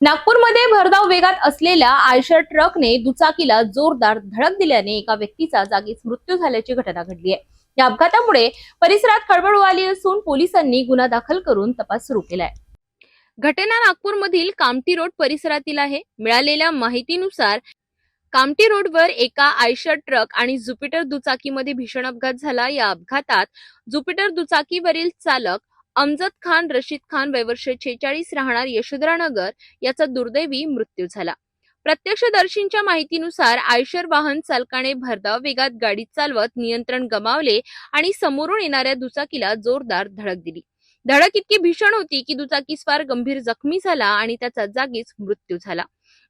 नागपूरमध्ये भरधाव वेगात असलेल्या आयशर ट्रकने दुचाकीला जोरदार धडक दिल्याने एका व्यक्तीचा जागीच मृत्यू झाल्याची घटना घडली आहे. या अपघातामुळे परिसरात खळबळ उडाली असून पोलिसांनी गुन्हा दाखल करून तपास सुरू केलाय. घटना नागपूरमधील कामठी रोड परिसरातील आहे. मिळालेल्या माहितीनुसार कामठी रोडवर एका आयशर ट्रक आणि ज्युपिटर दुचाकीमध्ये भीषण अपघात झाला. या अपघातात ज्युपिटर दुचाकीवरील चालक अमजद खान रशीद खान वय वर्ष 46 राहणार यशोधरानगर याचा दुर्दैवी मृत्यू झाला. प्रत्यक्षदर्शींच्या माहितीनुसार आयशर वाहन चालकाने भरधाव वेगात गाडी चालवत नियंत्रण गमावले आणि समोरून येणाऱ्या दुचाकीला जोरदार धडक दिली. धडक इतकी भीषण होती की दुचाकीस्वार गंभीर जखमी झाला आणि त्याचा जागीच मृत्यू झाला.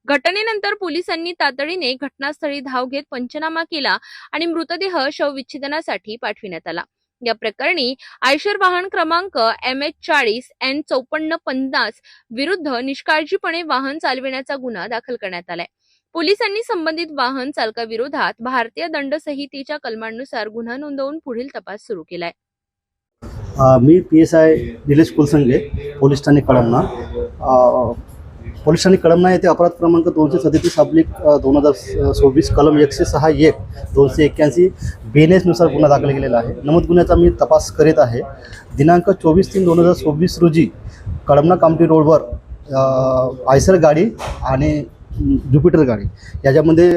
घटनेनंतर पोलिसांनी तातडीने घटनास्थळी धाव घेत पंचनामा केला आणि मृतदेह शवविच्छेदनासाठी पाठविण्यात आला. या प्रकरणी आयशर वाहन क्रमांक MH40N5450 विरुद्ध निष्काळजीपणे वाहन चालविण्याचा गुन्हा दाखल करण्यात आलाय. पोलिसांनी संबंधित वाहन चालकाविरोधात भारतीय दंड संहितेच्या कलमांनुसार गुन्हा नोंदवून पुढील तपास सुरू केलाय. मी PSI निलेश कुलसंगे, पोलीस ठाणे कळमना. पोलीस ठाणे कळमना येथे अपराध क्रमांक 237/2024 कलम 106(1) 281 BNS नुसार गुन्हा दाखल केलेला आहे. नमूद गुन्ह्याचा मी तपास करीत आहे. दिनांक 24/3/2024 रोजी कळमना कामठी रोडवर आयसर गाडी आणि ज्युपिटर गाडी याच्यामध्ये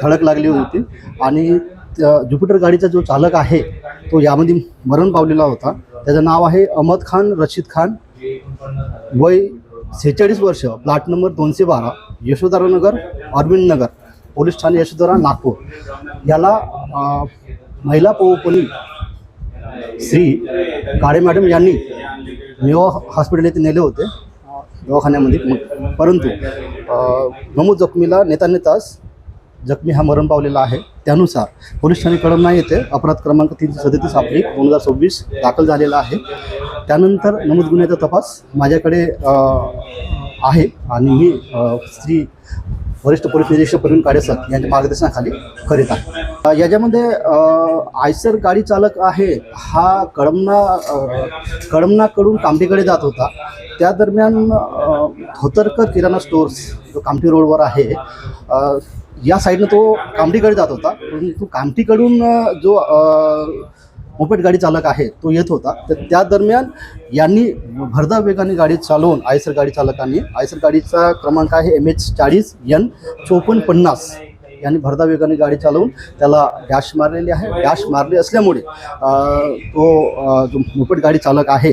धडक लागली होती आणि ज्युपिटर गाडीचा जो चालक आहे तो यामध्ये मरण पावलेला होता. त्याचं नाव आहे अहमद खान रशीद खान, वय 46 वर्ष, प्लॉट नंबर 212, यशोधरानगर, अरविंद नगर, पोलीस ठाणे यशोधरा, नागपूर. याला महिला पोलीस श्री काळे मॅडम यांनी मेवा हॉस्पिटल येथे नेले होते दवाखान्यामध्ये, परंतु नमूद जखमीला नेताच जखमी हा मरण पावलेला आहे. त्यानुसार पोलीस ठाणे कळमना येथे अपराध क्रमांक 337/2024 दाखल झालेला आहे. त्यानंतर नमूद गुन्ह्याचा तपास माझ्याकडे आहे आणि मी श्री वरिष्ठ पोलीस निरीक्षक प्रवीण काडेसर यांच्या मार्गदर्शनाखाली करीत आहे. याच्यामध्ये आयसर गाडी चालक आहे हा कळमनाकडून कामठीकडे जात होता. त्या दरम्यान धोतरकर किराणा स्टोर्स जो कामठी रोडवर आहे या साईडनं तो कामठीकडे जात होता. परंतु कामठीकडून जो मोपेड गाडी चालक आहे तो येत होता. तर त्या दरम्यान यांनी भरधाव वेगाने गाडी चालवून आयसर गाडी चालकांनी, आयसर गाडीचा क्रमांक आहे MH40N5450, यांनी भरधाव वेगाने गाडी चालवून त्याला डॅश मारलेली आहे. डॅश मारली असल्यामुळे तो जो मोपेड गाडी चालक आहे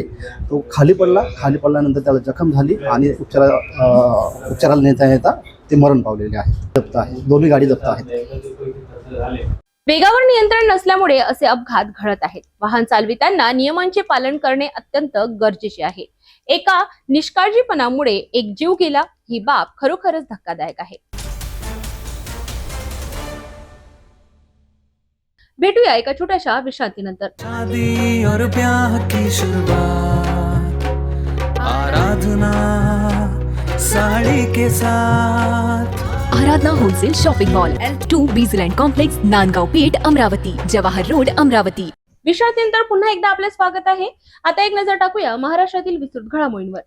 तो खाली पडल्यानंतर त्याला जखम झाली आणि उपचाराला नेता ते मरण पावलेले आहे. जप्त आहे, दोन्ही गाडी जप्त आहेत. वेगावर नियंत्रण नसल्यामुळे असे अपघात घडत आहेत. वाहन चालविताना नियमांचे पालन करणे अत्यंत गरजेचे आहे. एका निष्काळजीपणामुळे एक जीव गेला, ही बाब खरोखरच धक्कादायक आहे. भेटूया एका छोट्याशा विश्रांतीनंतर. शादी और ब्याह की शुरुआत, आराधना साड़ी के साथ. Aradhana wholesale shopping mall, L2 बीजलँड कॉम्प्लेक्स, नांदगाव पेठ, अमरावती, जवाहर रोड, अमरावती. विश्रांतीनंतर पुन्हा एकदा आपले स्वागत आहे. आता एक नजर टाकूया महाराष्ट्रातील विस्तृत घडामोडींवर.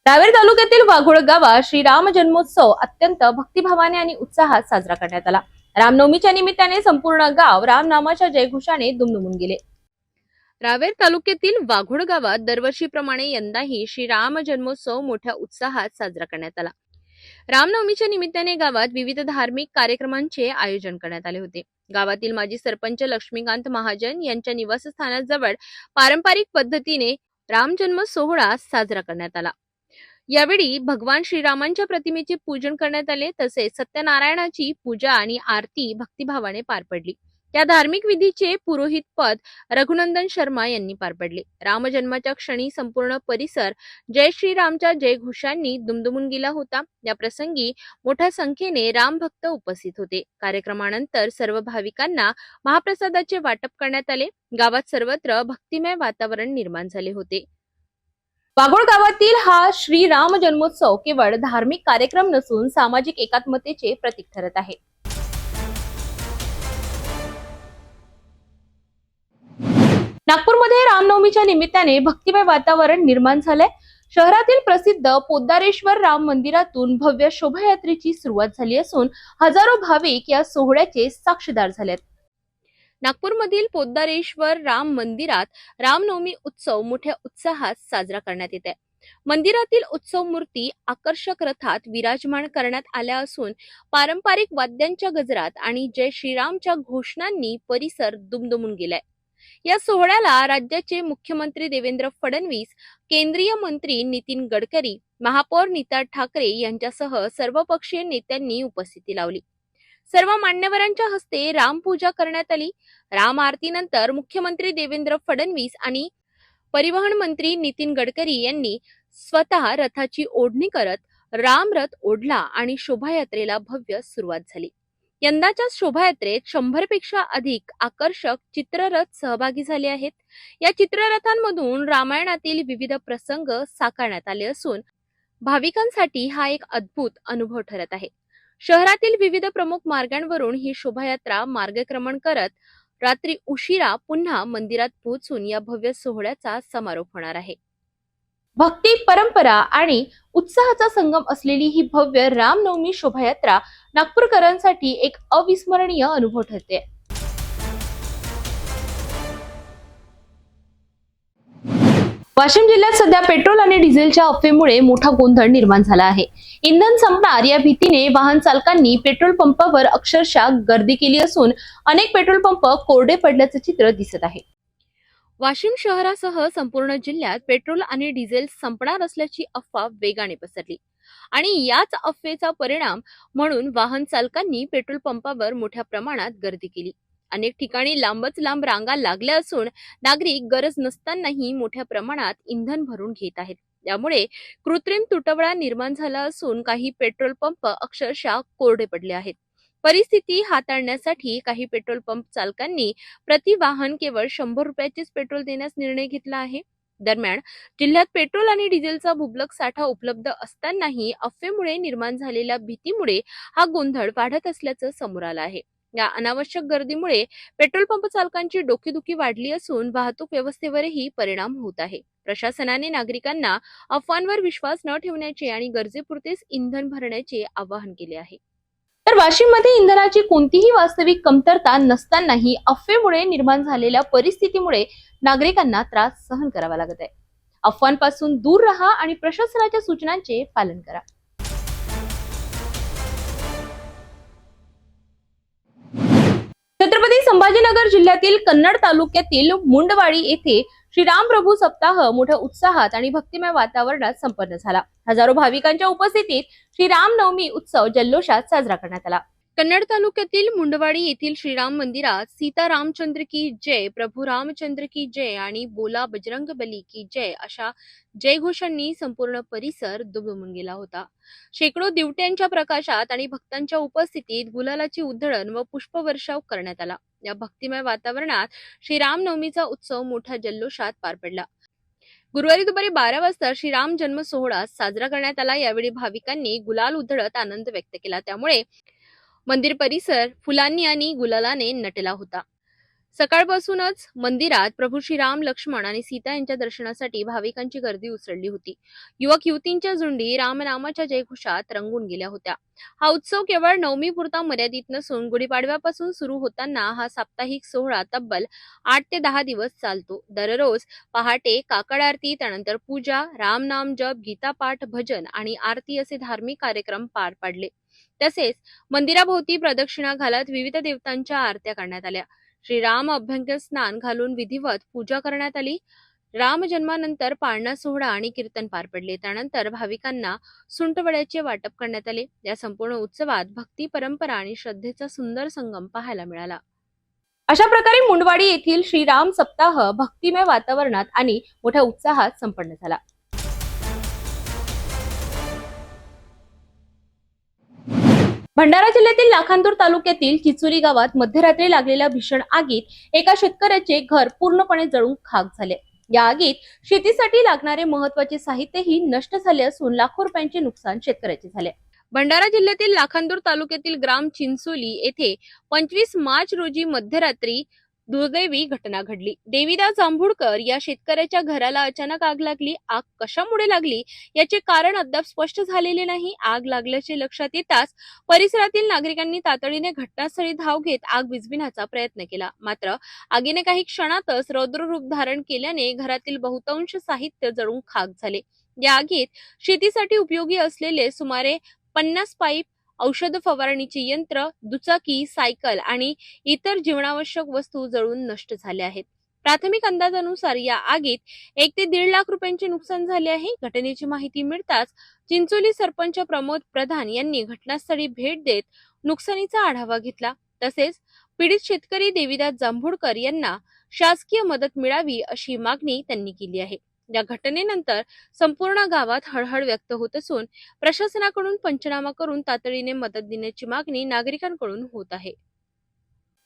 रावेर तालुक्यातील वाघोळ गावात श्रीराम जन्मोत्सव अत्यंत भक्तिभावाने आणि उत्साहात साजरा करण्यात आला. रामनवमीच्या निमित्ताने संपूर्ण गाव रामनामाच्या जयघोषाने दुमदुमून गेले. रावेर तालुक्यातील वाघोळ गावात दरवर्षीप्रमाणे यंदाही श्रीराम जन्मोत्सव मोठ्या उत्साहात साजरा करण्यात आला. रामनवमीच्या निमित्ताने गावात विविध धार्मिक कार्यक्रमांचे आयोजन करण्यात आले होते. गावातील माजी सरपंच लक्ष्मीकांत महाजन यांच्या निवासस्थानाजवळ पारंपरिक पद्धतीने राम जन्म सोहळा साजरा करण्यात आला. यावेळी भगवान श्रीरामांच्या प्रतिमेचे पूजन करण्यात आले. तसेच सत्यनारायणाची पूजा आणि आरती भक्तिभावाने पार पडली. या धार्मिक विधीचे पुरोहित पद रघुनंदन शर्मा यांनी पार पडले. रामजन्माच्या क्षणी संपूर्ण परिसर जय श्रीरामच्या जयघोषांनी दुमदुमून गेला होता. या प्रसंगी मोठ्या संख्येने रामभक्त उपस्थित होते. कार्यक्रमानंतर सर्व भाविकांना महाप्रसादाचे वाटप करण्यात आले. गावात सर्वत्र भक्तिमय वातावरण निर्माण झाले होते. वाघोळ गावातील हा श्रीराम जन्मोत्सव केवळ धार्मिक कार्यक्रम नसून सामाजिक एकात्मतेचे प्रतीक ठरत आहे. नागपूरमध्ये रामनवमीच्या निमित्ताने भक्तिमय वातावरण निर्माण झालंय. शहरातील प्रसिद्ध पोद्दारेश्वर राम मंदिरातून भव्य शोभायात्रेची सुरुवात झाली असून हजारो भाविक या सोहळ्याचे साक्षीदार झालेत. नागपूरमधील पोद्दारेश्वर राम मंदिरात रामनवमी उत्सव मोठ्या उत्साहात साजरा करण्यात येत आहे. मंदिरातील उत्सव मूर्ती आकर्षक रथात विराजमान करण्यात आल्या असून पारंपरिक वाद्यांच्या गजरात आणि जय श्रीरामच्या घोषणांनी परिसर दुमदुमून गेलाय. या सोहळ्याला राज्याचे मुख्यमंत्री देवेंद्र फडणवीस, केंद्रीय मंत्री नितीन गडकरी, महापौर नीता ठाकरे यांच्यासह सर्वपक्षीय नेत्यांनी उपस्थिती लावली. सर्व मान्यवरांच्या हस्ते रामपूजा करण्यात आली. राम आरतीनंतर मुख्यमंत्री देवेंद्र फडणवीस आणि परिवहन मंत्री नितीन गडकरी यांनी स्वतः रथाची ओढणी करत रामरथ ओढला आणि शोभायात्रेला भव्य सुरुवात झाली. यंदाच्या शोभायात्रेत 100 पेक्षा अधिक आकर्षक चित्ररथ सहभागी झाले आहेत. या चित्ररथांमधून रामायणातील विविध प्रसंग साकारण्यात आले असून भाविकांसाठी हा एक अद्भुत अनुभव ठरत आहे. शहरातील विविध प्रमुख मार्गांवरून ही शोभायात्रा मार्गक्रमण करत रात्री उशिरा पुन्हा मंदिरात पोहोचून या भव्य सोहळ्याचा समारोप होणार आहे. भक्ती, परंपरा आणि उत्साहाचा संगम असलेली ही भव्य रामनवमी शोभायात्रा नागपूरकरांसाठी एक अविस्मरणीय अनुभव ठरते. वाशिम जिल्ह्यात सध्या पेट्रोल आणि डिझेलच्या अफवेमुळे मोठा गोंधळ निर्माण झाला आहे. इंधन संपणार या भीतीने वाहन चालकांनी पेट्रोल पंपावर अक्षरशः गर्दी केली असून अनेक पेट्रोल पंप कोरडे पडल्याचे चित्र दिसत आहे. वाशिम शहरासह संपूर्ण जिल्ह्यात पेट्रोल आणि डिझेल संपणार असल्याची अफवा वेगाने पसरली आणि याच अफवेचा परिणाम म्हणून वाहन चालकांनी पेट्रोल पंपावर मोठ्या प्रमाणात गर्दी केली. अनेक ठिकाणी लांबच लांब रांगा लागल्या असून नागरिक गरज नसतानाही मोठ्या प्रमाणात इंधन भरून घेत आहेत. यामुळे कृत्रिम तुटवडा निर्माण झाला असून काही पेट्रोल पंप अक्षरशः कोरडे पडले आहेत. परिस्थिती हाताळण्यासाठी काही पेट्रोल पंप चालकांनी प्रति वाहन केवळ 100 रुपयाचेच पेट्रोल देण्यास निर्णय घेतला आहे. दरम्यान जिल्ह्यात पेट्रोल आणि डिझेलचा मुबलक साठा उपलब्ध असतानाही अफवेमुळे निर्माण झालेल्या भीतीमुळे हा गोंधळ वाढत असल्याचं समोर आलं आहे. या अनावश्यक गर्दीमुळे पेट्रोल पंप चालकांची डोकेदुखी वाढली असून वाहतूक व्यवस्थेवरही परिणाम होत आहे. प्रशासनाने नागरिकांना अफवांवर विश्वास न ठेवण्याचे आणि गरजेपुरतेच इंधन भरण्याचे आवाहन केले आहे. तर वाशिममध्ये इंधनाची कोणतीही वास्तविक कमतरता नसतानाही अफवेमुळे निर्माण झालेल्या परिस्थितीमुळे नागरिकांना त्रास सहन करावा लागत आहे. अफवांपासून दूर राहा आणि प्रशासनाच्या सूचनांचे पालन करा. छत्रपती संभाजीनगर जिल्ह्यातील कन्नड तालुक्यातील मुंडवाडी येथे श्रीराम प्रभू सप्ताह मोठ्या उत्साहात आणि भक्तिमय वातावरणात संपन्न झाला. हजारो भाविकांच्या उपस्थितीत श्रीराम नवमी उत्सव जल्लोषात साजरा करण्यात आला. कन्नड तालुक्यातील मुंडवाडी येथील श्रीराम मंदिरात सीता रामचंद्र की जय, प्रभू रामचंद्र की जय आणि बोला बजरंग बली की जय अशा जयघोषांनी संपूर्ण परिसर दुमदुमून गेला होता. शेकडो दिवट्यांच्या प्रकाशात आणि भक्तांच्या उपस्थितीत गुलालाची उधळण व पुष्पवर्षाव करण्यात आला. या भक्तिमय वातावरणात श्रीरामनवमीचा उत्सव मोठ्या जल्लोषात पार पडला. गुरुवारी दुपारी 12 वाजता श्रीराम जन्म सोहळा साजरा करण्यात आला. यावेळी भाविकांनी गुलाल उधळत आनंद व्यक्त केला. त्यामुळे मंदिर परिसर फुलांनी आणि गुलालाने नटला होता. सकाळपासूनच मंदिरात प्रभू श्रीराम, लक्ष्मण आणि सीता यांच्या दर्शनासाठी भाविकांची गर्दी उसळली होती. युवक युवतींच्या झुंडी रामनामाच्या जयघोषात रंगून गेल्या होत्या. हा उत्सव केवळ नवमीपुरता मर्यादित नसून गुढीपाडव्यापासून सुरू होताना हा साप्ताहिक सोहळा तब्बल 8 ते 10 दिवस चालतो. दररोज पहाटे काकड आरती, त्यानंतर पूजा, रामनाम जप, गीतापाठ, भजन आणि आरती असे धार्मिक कार्यक्रम पार पाडले. तसेच मंदिराभोवती प्रदक्षिणा घालत विविध देवतांच्या आरत्या करण्यात आल्या. श्रीराम अभ्यंग स्नान घालून विधिवत पूजा करण्यात आली. राम जन्मानंतर पाळणा सोहळा आणि कीर्तन पार पडले. त्यानंतर भाविकांना सुंटवड्याचे वाटप करण्यात आले. या संपूर्ण उत्सवात भक्ती, परंपरा आणि श्रद्धेचा सुंदर संगम पाहायला मिळाला. अशा प्रकारे मुंडवाडी येथील श्रीराम सप्ताह भक्तिमय वातावरणात आणि मोठ्या उत्साहात संपन्न झाला. भंडारा जिल्ह्यातील लाखांदूर तालुक्यातील चिचोली गावात मध्यरात्री लागलेल्या भीषण आगीत एका शेतकऱ्याचे घर पूर्णपणे जळून खाक झाले. या आगीत शेतीसाठी लागणारे महत्त्वाचे साहित्यही नष्ट झाले असून लाखो रुपयांचे नुकसान शेतकऱ्याचे झाले. भंडारा जिल्ह्यातील लाखांदूर तालुक्यातील ग्राम चिंचोली येथे 25 मार्च रोजी मध्यरात्री दुर्दैवी घटना घडली. देवीदास जांभूळकर या शेतकऱ्याच्या घराला अचानक आग लागली. आग कशामुळे लागली याचे कारण अद्याप स्पष्ट झालेले नाही. आग लागल्याचे लक्षात येताच परिसरातील नागरिकांनी तातडीने घटनास्थळी धाव घेत आग विझविण्याचा प्रयत्न केला. मात्र आगीने काही क्षणातच रौद्र रूप धारण केल्याने घरातील बहुतांश साहित्य जळून खाक झाले. या आगीत शेतीसाठी उपयोगी असलेले सुमारे 50 पाईप, औषध फवारणीची यंत्र, दुचाकी, सायकल आणि इतर जीवनावश्यक वस्तू जळून नष्ट झाल्या आहेत. प्राथमिक अंदाजानुसार या आगीत 1 ते 1.5 लाख रुपयांचे नुकसान झाले आहे. घटनेची माहिती मिळताच चिंचोली सरपंच प्रमोद प्रधान यांनी घटनास्थळी भेट देत नुकसानीचा आढावा घेतला. तसेच पीडित शेतकरी देवीदास जांभूळकर यांना शासकीय मदत मिळावी अशी मागणी त्यांनी केली आहे. या घटनेनंतर संपूर्ण गावात हळहळ व्यक्त होत असून प्रशासनाकडून पंचनामा करून तातडीने मदत देण्याची मागणी नागरिकांकडून होत आहे.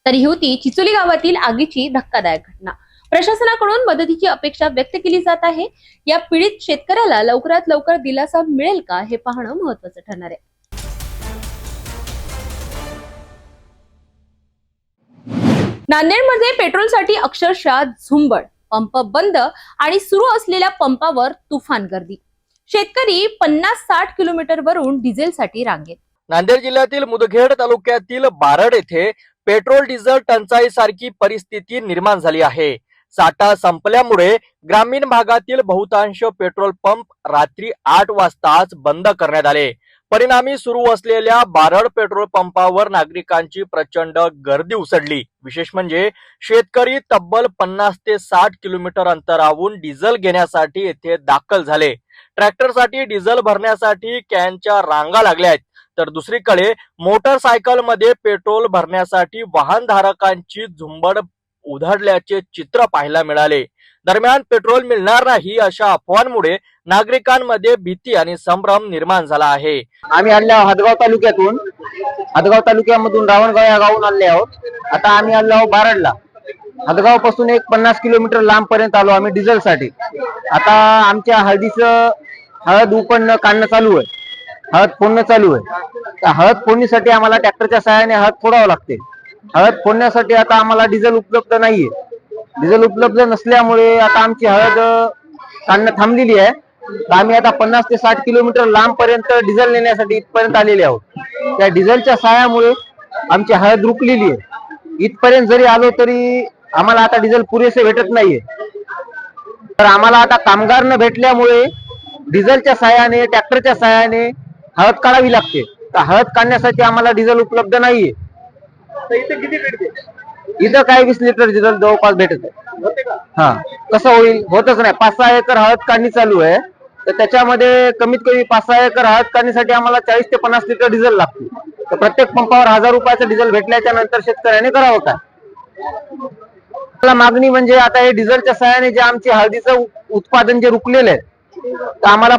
तर ही होती चिचोली गावातील आगीची धक्कादायक घटना. प्रशासनाकडून मदतीची अपेक्षा व्यक्त केली जात आहे. या पीडित शेतकऱ्याला लवकरात लवकर दिलासा मिळेल का हे पाहणं महत्त्वाचं ठरणार आहे. नांदेडमध्ये पेट्रोलसाठी अक्षरशः झुंबड. पंप बंद आणि सुरू असलेल्या पंपावर तुफान गर्दी. शेतकरी 50-60 किलोमीटर वरून डिझेलसाठी रांगेत. नांदेड जिल्ह्यातील मुदखेड तालुक्यातील बारड येथे पेट्रोल डिझेल टंचाई सारखी परिस्थिती निर्माण झाली आहे. साठा संपल्यामुळे ग्रामीण भागातील बहुतांश पेट्रोल पंप रात्री 8 वाजताच बंद करण्यात आले. परिणामी सुरू असलेल्या बारड पेट्रोल पंपावर नागरिकांची प्रचंड गर्दी उसळली. विशेष म्हणजे शेतकरी तब्बल 50 ते 60 किलोमीटर अंतरावरून डिझेल घेण्यासाठी येथे दाखल झाले. ट्रॅक्टरसाठी डिझेल भरण्यासाठी कॅनच्या रांगा लागल्या आहेत, तर दुसरीकडे मोटरसायकलमध्ये पेट्रोल भरण्यासाठी वाहनधारकांची झुंबड उधळल्याचे चित्र पाहायला मिळाले. दरम्यान पेट्रोल मिळणार नाही अशा अफवांमुळे नागरिकांमध्ये भीती आणि संभ्रम निर्माण झाला आहे. आम्ही आलो हदगाव तालुक्यातून, हदगाव तालुक्यामधून रावणगाव या गावून आले आहोत. आता आम्ही आलो आहोत बारडला. हदगाव पासून एक 50 किलोमीटर लांब पर्यंत आलो आम्ही डिझेल साठी. आता आमच्या हळद उपणं काढणं चालू आहे, हळद फोडणं चालू आहे. त्या हळद फोडणीसाठी आम्हाला ट्रॅक्टरच्या सहाय्याने हळद फोडावं लागते. हळद फोडण्यासाठी आता आम्हाला डिझेल उपलब्ध नाहीये. डिझेल उपलब्ध नसल्यामुळे आता आमची हळद काढणं थांबलेली आहे. तर आम्ही आता 50 ते 60 किलोमीटर लांब पर्यंत डिझेल नेण्यासाठी इथपर्यंत आलेले आहोत. त्या डिझेलच्या सहाय्यामुळे आमची हळद रुकलेली आहे. इथपर्यंत जरी आलो तरी आम्हाला आता डिझेल पुरेसे भेटत नाहीये. तर आम्हाला आता कामगार न भेटल्यामुळे डिझेलच्या सहाय्याने, ट्रॅक्टरच्या सहाय्याने हळद काढावी लागते. तर हळद काढण्यासाठी आम्हाला डिझेल उपलब्ध नाहीये. इथं किती भेटते? इथं काय 20 लिटर डिझेल जवळपास भेटत आहे. हा, कसं होईल? होतच नाही. 5-6 एकर हळद काढणी चालू आहे. तर त्याच्यामध्ये कमीत कमी 5-6 एकर हळद काढणीसाठी आम्हाला 40 ते 50 लिटर डिझेल लागते. तर प्रत्येक पंपावर 1000 रुपयाचं डिझेल भेटल्याच्या नंतर शेतकऱ्याने करावं काय? मला मागणी म्हणजे आता हे डिझेलच्या सहाय्याने जे आमचे हळदीचं उत्पादन जे रुकलेलं आहे, तर आम्हाला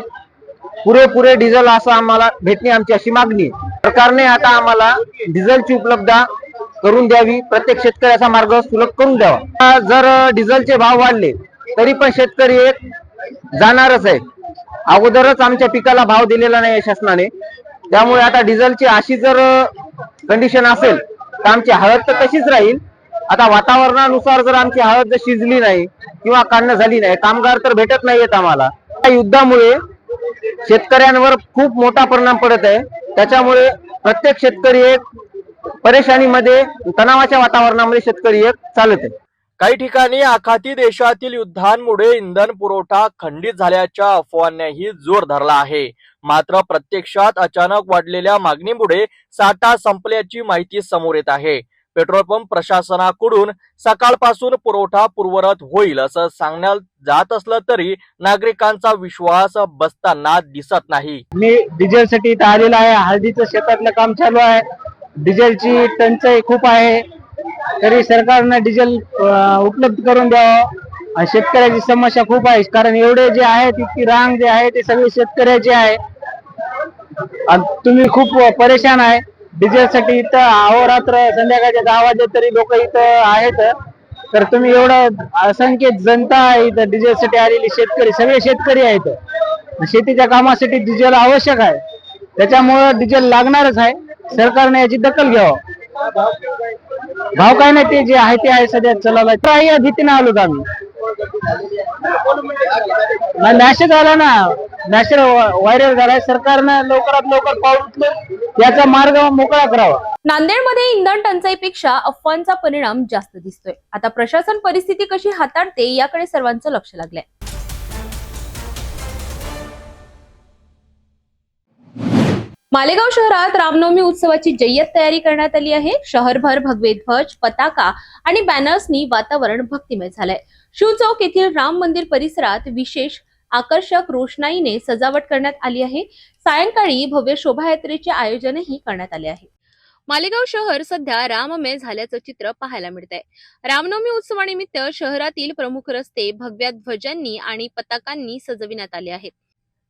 पुरेपुरे डिझेल असं आम्हाला भेटणे आमची अशी मागणी आहे. सरकारने आता आम्हाला डिझेलची उपलब्धता करून द्यावी, प्रत्येक शेतकऱ्याचा मार्ग सुलभ करून द्यावा. जर डिझेलचे भाव वाढले तरी पण शेतकरी एक जाणारच आहे. अगोदरच आमच्या पिकाला भाव दिलेला नाही शासनाने. त्यामुळे आता डिझेलची अशी जर कंडिशन असेल तर आमची हळद तर तशीच राहील. आता वातावरणानुसार जर आमची हळद जर शिजली नाही किंवा काढणं झाली नाही, कामगार तर भेटत नाहीयेत आम्हाला. या युद्धामुळे शेतकऱ्यांवर खूप मोठा परिणाम पडत आहे. त्याच्यामुळे प्रत्येक शेतकरी एक परेशानीमध्ये, तणावाच्या वातावरणामध्ये शेतकरी एक चालत आहे. काही ठिकाणी आखाती देशातील युद्धांमुळे इंधन पुरवठा खंडित झाल्याच्या अफवांनाही जोर धरला आहे. मात्र प्रत्यक्षात अचानक वाढलेल्या मागणीमुळे साठा संपल्याची माहिती समोर येत आहे. पेट्रोल पंप प्रशासनाकडून सकाळपासून पुरवठा पूर्ववत होईल असं सांगण्यात जात असलं तरी नागरिकांचा विश्वास बसताना दिसत नाही. मी डिझेलसाठी इथं आलेलो आहे. हळदीचं शेतातलं काम चालू आहे. डिझेलची टंचाई खूप आहे. तरी सरकारनं डिझेल उपलब्ध करून द्यावं. शेतकऱ्याची समस्या खूप आहे, कारण एवढे जे आहे इतकी रांग जे आहे ते सगळे शेतकऱ्याचे आहे आणि तुम्ही खूप परेशान आहे डिझेलसाठी. इथं अहोरात्र संध्याकाळच्या 10 वाजे तरी लोक इथं आहेत. तर तुम्ही एवढं असंख्य जनता आहे इथं डिझेलसाठी आलेली, शेतकरी सगळे शेतकरी आहेत. शेतीच्या कामासाठी डिझेल आवश्यक आहे, त्याच्यामुळं डिझेल लागणारच आहे. सरकारने याची दखल घ्यावं. भाव काय नाही, ते जे आहे ते आहे सध्या चलायला. या भीतीने आलो आम्ही. मॅसेज आला ना, मॅसेज व्हायरल झालाय. सरकारनं लवकरात लवकर पाऊल उचलून याचा मार्ग मोकळा करावा. नांदेडमध्ये इंधन टंचाईपेक्षा अफवांचा परिणाम जास्त दिसतोय. आता प्रशासन परिस्थिती कशी हाताळते याकडे सर्वांचं लक्ष लागलंय. मालेगाव शहरात रामनवमी उत्सवाची जय्यत तयारी करण्यात आली आहे. शहरभर भगवे ध्वज, पताका आणि बॅनर्सनी वातावरण भक्तिमय झालंय. शिव चौक येथील राम मंदिर परिसरात विशेष आकर्षक रोषणाईने सजावट करण्यात आली आहे. सायंकाळी भव्य शोभायात्रेचे आयोजनही करण्यात आले आहे. मालेगाव शहर सध्या राममय झाल्याचं चित्र पाहायला मिळतंय. रामनवमी उत्सवानिमित्त शहरातील प्रमुख रस्ते भगव्या ध्वजांनी आणि पताकांनी सजविण्यात आले आहेत.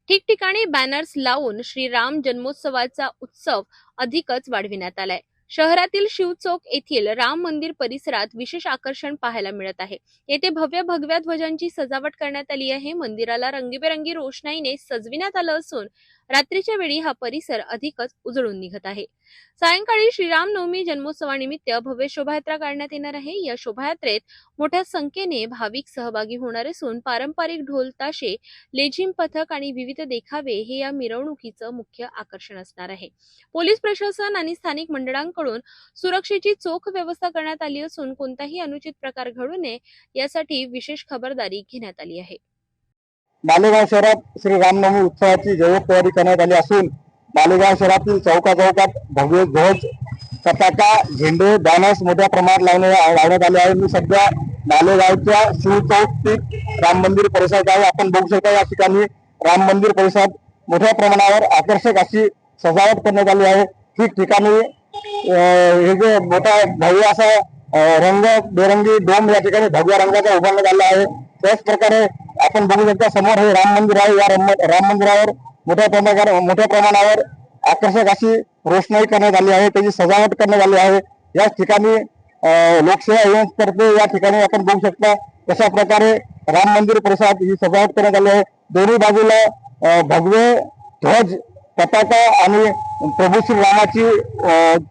ठिकठिकाणी बॅनर्स लावून श्रीराम जन्मोत्सवाचा उत्सव अधिकच वाढविण्यात आलाय. शहरातील शिव चौक येथील राम मंदिर परिसरात विशेष आकर्षण पाहायला मिळत आहे. येथे भव्य भगव्या ध्वजांची सजावट करण्यात आली आहे. मंदिराला रंगीबेरंगी रोषणाईने सजविण्यात आलं असून रात्रीच्या वेळी हा परिसर अधिकच उजळून निघत आहे. सायंकाळी श्रीराम नवमी जन्मोत्सवानिमित्त भव्य शोभायात्रा काढण्यात येणार आहे. या शोभायात्रेत मोठ्या संख्येने भाविक सहभागी होणार असून पारंपरिक ढोल ताशे, लेझिम पथक आणि विविध देखावे हे या मिरवणुकीचं मुख्य आकर्षण असणार आहे. पोलीस प्रशासन आणि स्थानिक मंडळांकडून सुरक्षेची चोख व्यवस्था करण्यात आली असून कोणताही अनुचित प्रकार घडू नये यासाठी विशेष खबरदारी घेण्यात आली आहे. मालेगाव शहरात श्री रामनवमी उत्सवाची जय्यत तयारी करण्यात आली असून मालेगाव शहरातील चौकाचौकात भव्य ध्वज, पताका, झेंडे, बॅनर्स मोठ्या प्रमाणात लावण्यात आले आहे. मी सध्या मालेगावच्या शिव चौक स्थित राम मंदिर परिसरात आहे. आपण बघू शकता या ठिकाणी राम मंदिर परिसरात मोठ्या प्रमाणावर आकर्षक अशी सजावट करण्यात आली आहे. ठिकठिकाणी हे जे मोठा भव्य असा रंगबेरंगी डोम या ठिकाणी भगव्या रंगाचा उभारण्यात आला आहे. त्याच प्रकारे आपण बघू शकता समोर हे राम मंदिर आहे. या राम मंदिरावर मोठ्या प्रमाणावर आकर्षक अशी रोषणाई करण्यात आली आहे, त्याची सजावट करण्यात आली आहे. या ठिकाणी लोकसेवा तर्फे या ठिकाणी आपण बघू शकता कशा प्रकारे राम मंदिर परिसरात ही सजावट करण्यात आली आहे. दोन्ही बाजूला भगवे ध्वज, पताका आणि प्रभू श्री रामाची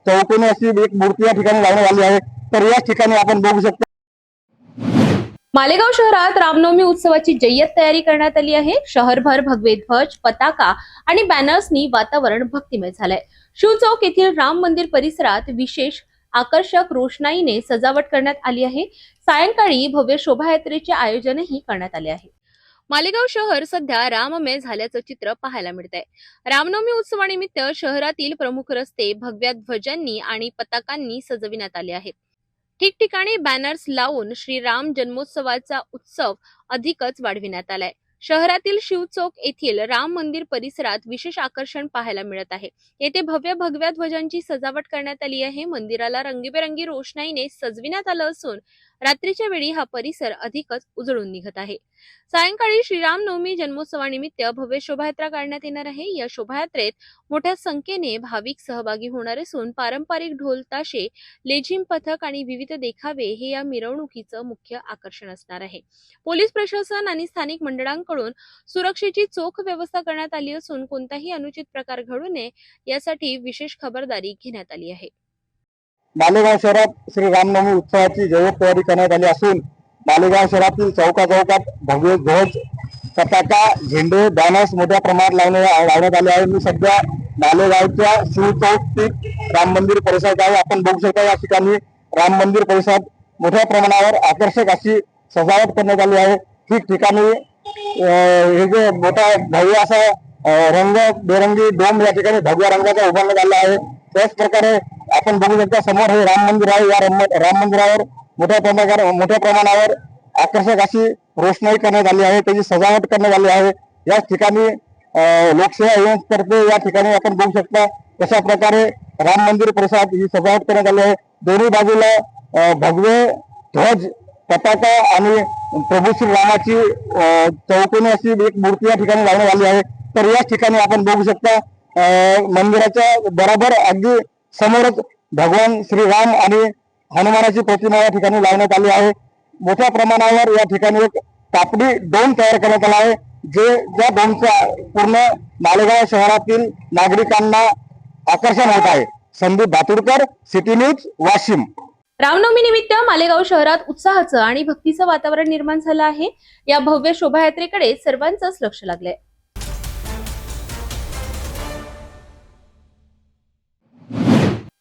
चौकोनी अशी एक मूर्ती या ठिकाणी लावण्यात आली आहे. तर या ठिकाणी आपण बघू शकता मालेगाव शहरात रामनवमी उत्सवाची जय्यत तयारी करण्यात आली आहे. शहरभर भगवे ध्वज, पताका आणि बॅनर्सनी वातावरण भक्तिमय झालंय. शिव चौक येथील राम मंदिर परिसरात विशेष आकर्षक रोषणाईने सजावट करण्यात आली आहे. सायंकाळी भव्य शोभायात्रेचे आयोजनही करण्यात आले आहे. मालेगाव शहर सध्या राममय झाल्याचं चित्र पाहायला मिळतंय. रामनवमी उत्सवानिमित्त शहरातील प्रमुख रस्ते भगव्या ध्वजांनी आणि पताकांनी सजविण्यात आले आहेत. ठिकठिकाणी बॅनर्स लावून श्रीराम जन्मोत्सवाचा उत्सव अधिकच वाढविण्यात आलाय. शहरातील शिव चौक येथील राम मंदिर परिसरात विशेष आकर्षण पाहायला मिळत आहे. येथे भव्य भगव्या ध्वजांची सजावट करण्यात आली आहे. मंदिराला रंगीबेरंगी रोषणाईने सजविण्यात आलं असून रात्रीच्या वेळी हा परिसर अधिकच उजळून निघत आहे. सायंकाळी श्रीराम नवमी जन्मोत्सवानिमित्त भव्य शोभायात्रा काढण्यात येणार आहे. या शोभायात्रेत मोठ्या संख्येने भाविक सहभागी होणार असून पारंपरिक ढोल ताशे, लेझिम पथक आणि विविध देखावे हे या मिरवणुकीचं मुख्य आकर्षण असणार आहे. पोलीस प्रशासन आणि स्थानिक मंडळांकडून सुरक्षेची चोख व्यवस्था करण्यात आली असून कोणताही अनुचित प्रकार घडू नये यासाठी विशेष खबरदारी घेण्यात आली आहे. मालेगाव शहरात श्री रामनवमी उत्सवाची जय्यत तयारी करण्यात आली असून मालेगाव शहरातील चौकाचौकात भव्य ध्वज, पताका, झेंडे, बॅनर्स मोठ्या प्रमाणात लावण्यात आले आहे. मी सध्या मालेगावच्या शिव चौक स्थित राम मंदिर परिसरात आहे. आपण बघू शकता या ठिकाणी राम मंदिर परिसरात मोठ्या प्रमाणावर आकर्षक अशी सजावट करण्यात आली आहे. ठिकठिकाणी हे जे मोठा भव्य असा रंगबेरंगी डोम या ठिकाणी भगव्या रंगाचा उभारण्यात आला आहे. त्याच प्रकारे आपण बघू शकता समोर हे राम मंदिर आहे. या राम मंदिरावर मोठ्या प्रमाणावर आकर्षक अशी रोषणाई करण्यात आली आहे, त्याची सजावट करण्यात आली आहे. या ठिकाणी लोकसेवा तर्फे या ठिकाणी आपण बघू शकता कशा प्रकारे राम मंदिर परिसरात ही सजावट करण्यात आली आहे. दोन्ही बाजूला भगवे ध्वज पताका आणि प्रभू श्री रामाची चौकोनी अशी एक मूर्ती या ठिकाणी लावण्यात आली आहे. तर याच ठिकाणी आपण बघू शकता मंदिराच्या बरोबर अगदी समोरच भगवान श्रीराम आणि हनुमानाची प्रतिमा या ठिकाणी लावण्यात आली आहे. मोठ्या प्रमाणावर या ठिकाणी एक कापडी डोम तयार करण्यात आला आहे, ज्या डोमचा पूर्ण मालेगाव शहरातील नागरिकांना आकर्षण होत आहे. Sandeep Bhaturkar, city news, Washim. रामनवमी निमित्त मालेगाव शहरात उत्साहाचं आणि भक्तीचं वातावरण निर्माण झालं आहे. या भव्य शोभायात्रेकडे सर्वांचंच लक्ष लागलंय.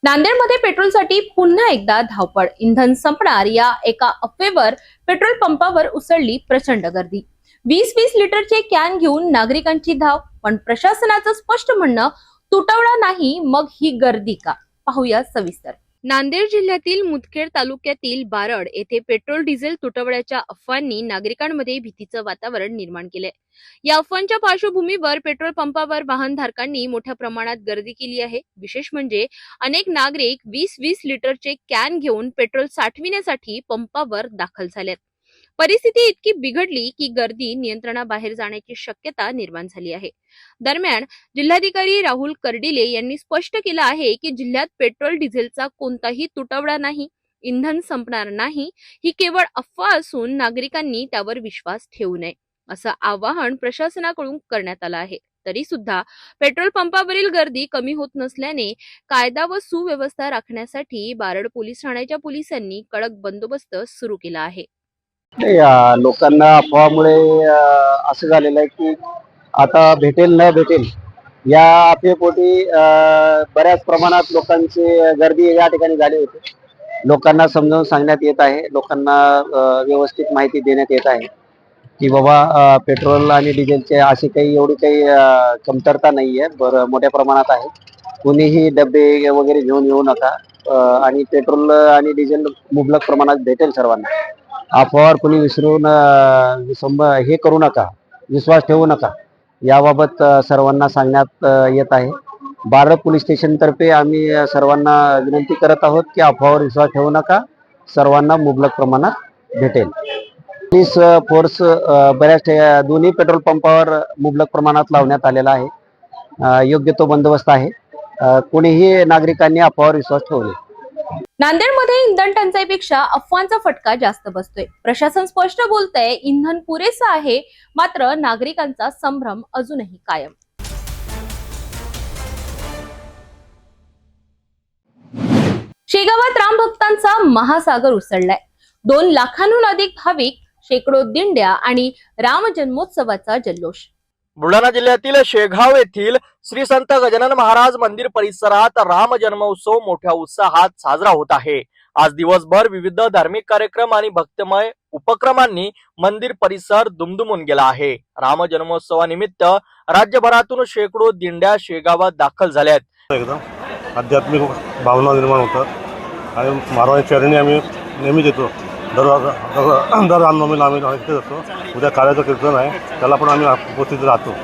नांदेडमध्ये पेट्रोलसाठी पुन्हा एकदा धावपळ. इंधन संपणार या एका अफवेवर पेट्रोल पंपावर उसळली प्रचंड गर्दी. 20-20 लिटरचे कॅन घेऊन नागरिकांची धाव. पण प्रशासनाचं स्पष्ट म्हणणं तुटवडा नाही, मग ही गर्दी का? पाहूया सविस्तर. नांदेड जिल्ह्यातील मुदखेड तालुक्यातील बारड येथे पेट्रोल डिझेल तुटवड्याच्या अफवांनी नागरिकांमध्ये भीतीचं वातावरण निर्माण केलंय. या अफवांच्या पार्श्वभूमीवर पेट्रोल पंपावर वाहनधारकांनी मोठ्या प्रमाणात गर्दी केली आहे. विशेष म्हणजे अनेक नागरिक 20-20 लिटरचे कॅन घेऊन पेट्रोल साठविण्यासाठी पंपावर दाखल झालेत. परिस्थिती इतकी बिघडली की गर्दी नियंत्रणाबाहेर जाण्याची शक्यता निर्माण झाली आहे. दरम्यान जिल्हाधिकारी राहुल कर्डिले यांनी स्पष्ट केलं आहे की जिल्ह्यात पेट्रोल डिझेलचा कोणताही तुटवडा नाही, इंधन संपणार नाही, ही केवळ अफवा असून नागरिकांनी त्यावर विश्वास ठेवू नये असं आवाहन प्रशासनाकडून करण्यात आलं आहे. तरी सुद्धा पेट्रोल पंपावरील गर्दी कमी होत नसल्याने कायदा व सुव्यवस्था राखण्यासाठी बारड पोलीस ठाण्याच्या पोलिसांनी कडक बंदोबस्त सुरू केला आहे. लोकांना अफवामुळे असं झालेलं आहे की आता भेटेल न भेटेल या अफवेपोटी बऱ्याच प्रमाणात लोकांची गर्दी या ठिकाणी झाली होती. लोकांना समजावून सांगण्यात येत आहे, लोकांना व्यवस्थित माहिती देण्यात येत आहे की बाबा पेट्रोल आणि डिझेलचे अशी एवढी काही कमतरता नाही आहे. बरं मोठ्या प्रमाणात आहे. कोणीही डबे वगैरे घेऊन येऊ नका आणि पेट्रोल आणि डिझेल मुबलक प्रमाणात भेटेल सर्वांना. अफवावर कोणी विसरून हे करू नका, विश्वास ठेवू नका, याबाबत सर्वांना सांगण्यात येत आहे. बारड पोलीस स्टेशन तर्फे आम्ही सर्वांना विनंती करत आहोत की अफवावर विश्वास ठेवू नका, सर्वांना मुबलक प्रमाणात भेटेल. पोलीस फोर्स बऱ्याच दोन्ही पेट्रोल पंपावर मुबलक प्रमाणात लावण्यात आलेला आहे. योग्य तो बंदोबस्त आहे. कोणीही नागरिकांनी अफवावर विश्वास ठेवू नये. नांदेडमध्ये इंधन टंचाईपेक्षा अफवांचा फटका जास्त बसतोय. प्रशासन स्पष्ट बोलतंय इंधन पुरेसं आहे, मात्र नागरिकांचा संभ्रम अजूनही कायम. शेगावात रामभक्तांचा महासागर उसळलाय. 2 लाखांहून अधिक भाविक, शेकडो दिंड्या आणि राम जन्मोत्सवाचा जल्लोष. बुलढाणा जिल्ह्यातील शेगाव येथील श्री संत गजानन महाराज मंदिर परिसरात राम जन्मोत्सव मोठ्या उत्साहात साजरा होत आहे. आज दिवसभर विविध धार्मिक कार्यक्रम आणि भक्तिमय उपक्रमांनी मंदिर परिसर दुमदुमून गेला आहे. राम जन्मोत्सवानिमित्त राज्यभरातून शेकडो दिंड्या शेगावात दाखल झाल्यात. एकदम आध्यात्मिक भावना निर्माण होतात आणि महाराजांच्या चरणी आम्ही नेहमीच येतो. दर रामनवमीला आम्ही इथे जातो. उद्या काळाचं कीर्तन आहे, त्याला पण आम्ही उपस्थित राहतो.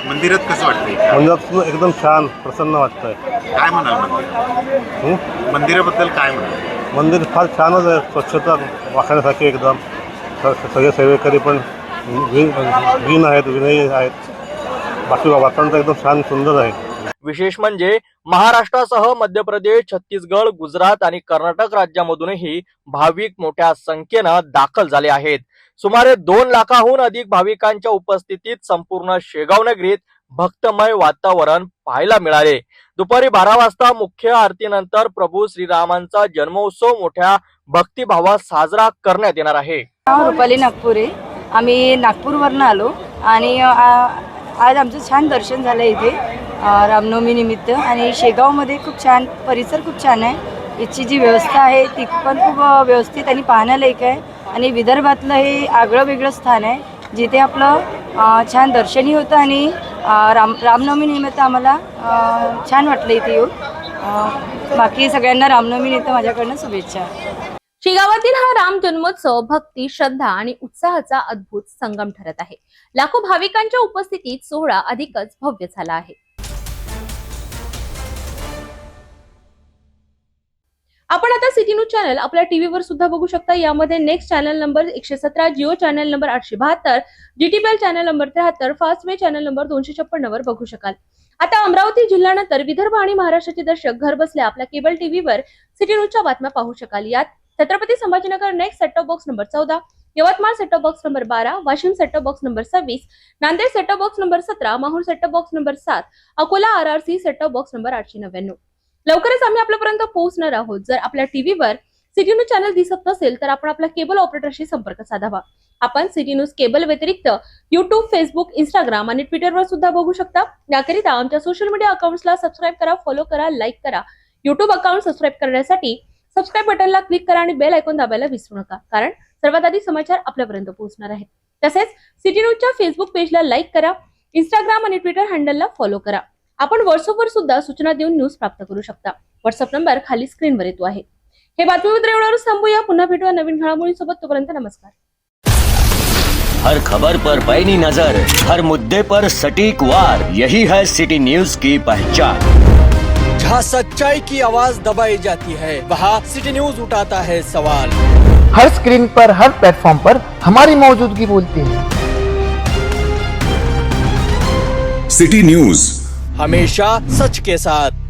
मंदिरात कसं वाटतंय? मंदिरात एकदम छान प्रसन्न वाटतंय. काय म्हणाल मंदिराबद्दल काय म्हणाल? मंदिर फार छानच आहे, स्वच्छता वाखण्यासाठी एकदम. सगळे सेवेकरी पण विन आहेत, विनयी आहेत. बाकी वातावरण एकदम छान सुंदर आहे. विशेष म्हणजे महाराष्ट्रासह मध्य प्रदेश, छत्तीसगड, गुजरात आणि कर्नाटक राज्यामधूनही भाविक मोठ्या संख्येनं दाखल झाले आहेत. सुमारे 2 लाखाहून अधिक भाविकांच्या उपस्थितीत संपूर्ण शेगाव नगरीत भक्तमय वातावरण पाहायला मिळाले. दुपारी 12 वाजता मुख्य आरतीनंतर प्रभू श्रीरामांचा जन्मोत्सव मोठ्या भक्तिभावात साजरा करण्यात येणार आहे. रुपाली नागपुरे, आम्ही नागपूरवरनं आलो आणि आज आमचं छान दर्शन झालं इथे रामनवमी निमित्त. आणि शेगावमध्ये खूप छान परिसर, खूप छान आहे. इथची जी व्यवस्था आहे ती पण खूप व्यवस्थित आणि पाहण्यालायक आहे. आणि विदर्भातलं हे आगळं वेगळं स्थान आहे जिथे आपलं छान दर्शनही होतं आणि रामनवमी निमित्त आम्हाला छान वाटलं इथे येऊन. बाकी सगळ्यांना रामनवमी निमित्त माझ्याकडनं शुभेच्छा. शेगावातील हा राम जन्मोत्सव भक्ती, श्रद्धा आणि उत्साहाचा अद्भुत संगम ठरत आहे. लाखो भाविकांच्या उपस्थितीत सोहळा अधिकच भव्य झाला आहे. आपण आता सिटी न्यूज चॅनल आपल्या टीव्हीवर सुद्धा बघू शकता. यामध्ये next channel number 117, Jio channel number 872, GTPL channel number 73, Fastway channel number 256 वर बघू शकाल. आता अमरावती जिल्ह्यानंतर विदर्भ आणि महाराष्ट्राचे दर्शक घर बसल्या आपल्या केबल टीव्हीवर सिटी न्यूजच्या बातम्या पाहू शकाल. यात Chhatrapati Sambhajinagar next set top box number 14, Yavatmal set top box number 12, Washim set top box number 26, Nanded set top box number 17, Mahur set top box number 7, Akola RRC set top box number 899. लवकरच आम्ही आपल्यापर्यंत पोहोचणार आहोत. जर आपल्या टीव्हीवर सिटी न्यूज चॅनल दिसत नसेल तर आपण आपल्या केबल ऑपरेटरशी संपर्क साधावा. आपण सिटी न्यूज केबल व्यतिरिक्त YouTube, फेसबुक, इंस्टाग्राम आणि ट्विटरवर सुद्धा बघू शकता. याकरिता आमच्या सोशल मीडिया अकाउंट्सला सबस्क्राईब करा, फॉलो करा, लाईक करा. YouTube अकाउंट सबस्क्राईब करण्यासाठी सबस्क्राईब बटनला क्लिक करा आणि बेल आयकॉन दाबायला विसरू नका, कारण सर्वात आधी समाचार आपल्यापर्यंत पोहोचणार आहेत. तसेच सिटी न्यूजच्या फेसबुक पेजला लाईक करा, इंस्टाग्राम आणि ट्विटर हँडलला फॉलो करा. आपण व्हॉट्सअपवर सुद्धा सूचना देऊन न्यूज प्राप्त करू शकता. व्हॉट्सअप नंबर खाली स्क्रीनवर येतो आहे. हे बातमीपत्र एवढ्यावरच थांबूया. पुन्हा भेटूया नवीन घडामोडींसोबत. तोपर्यंत नमस्कार. हर खबर पर पैनी नजर, हर मुद्दे पर सटीक वार, यही है सिटी न्यूज की पहचान. जहाँ सच्चाई की आवाज दबाई जाती है वहाँ सिटी न्यूज उठाता है सवाल. हर स्क्रीन पर, हर प्लेटफॉर्म पर हमारी मौजूदगी बोलती है. सिटी न्यूज हमेशा सच के साथ.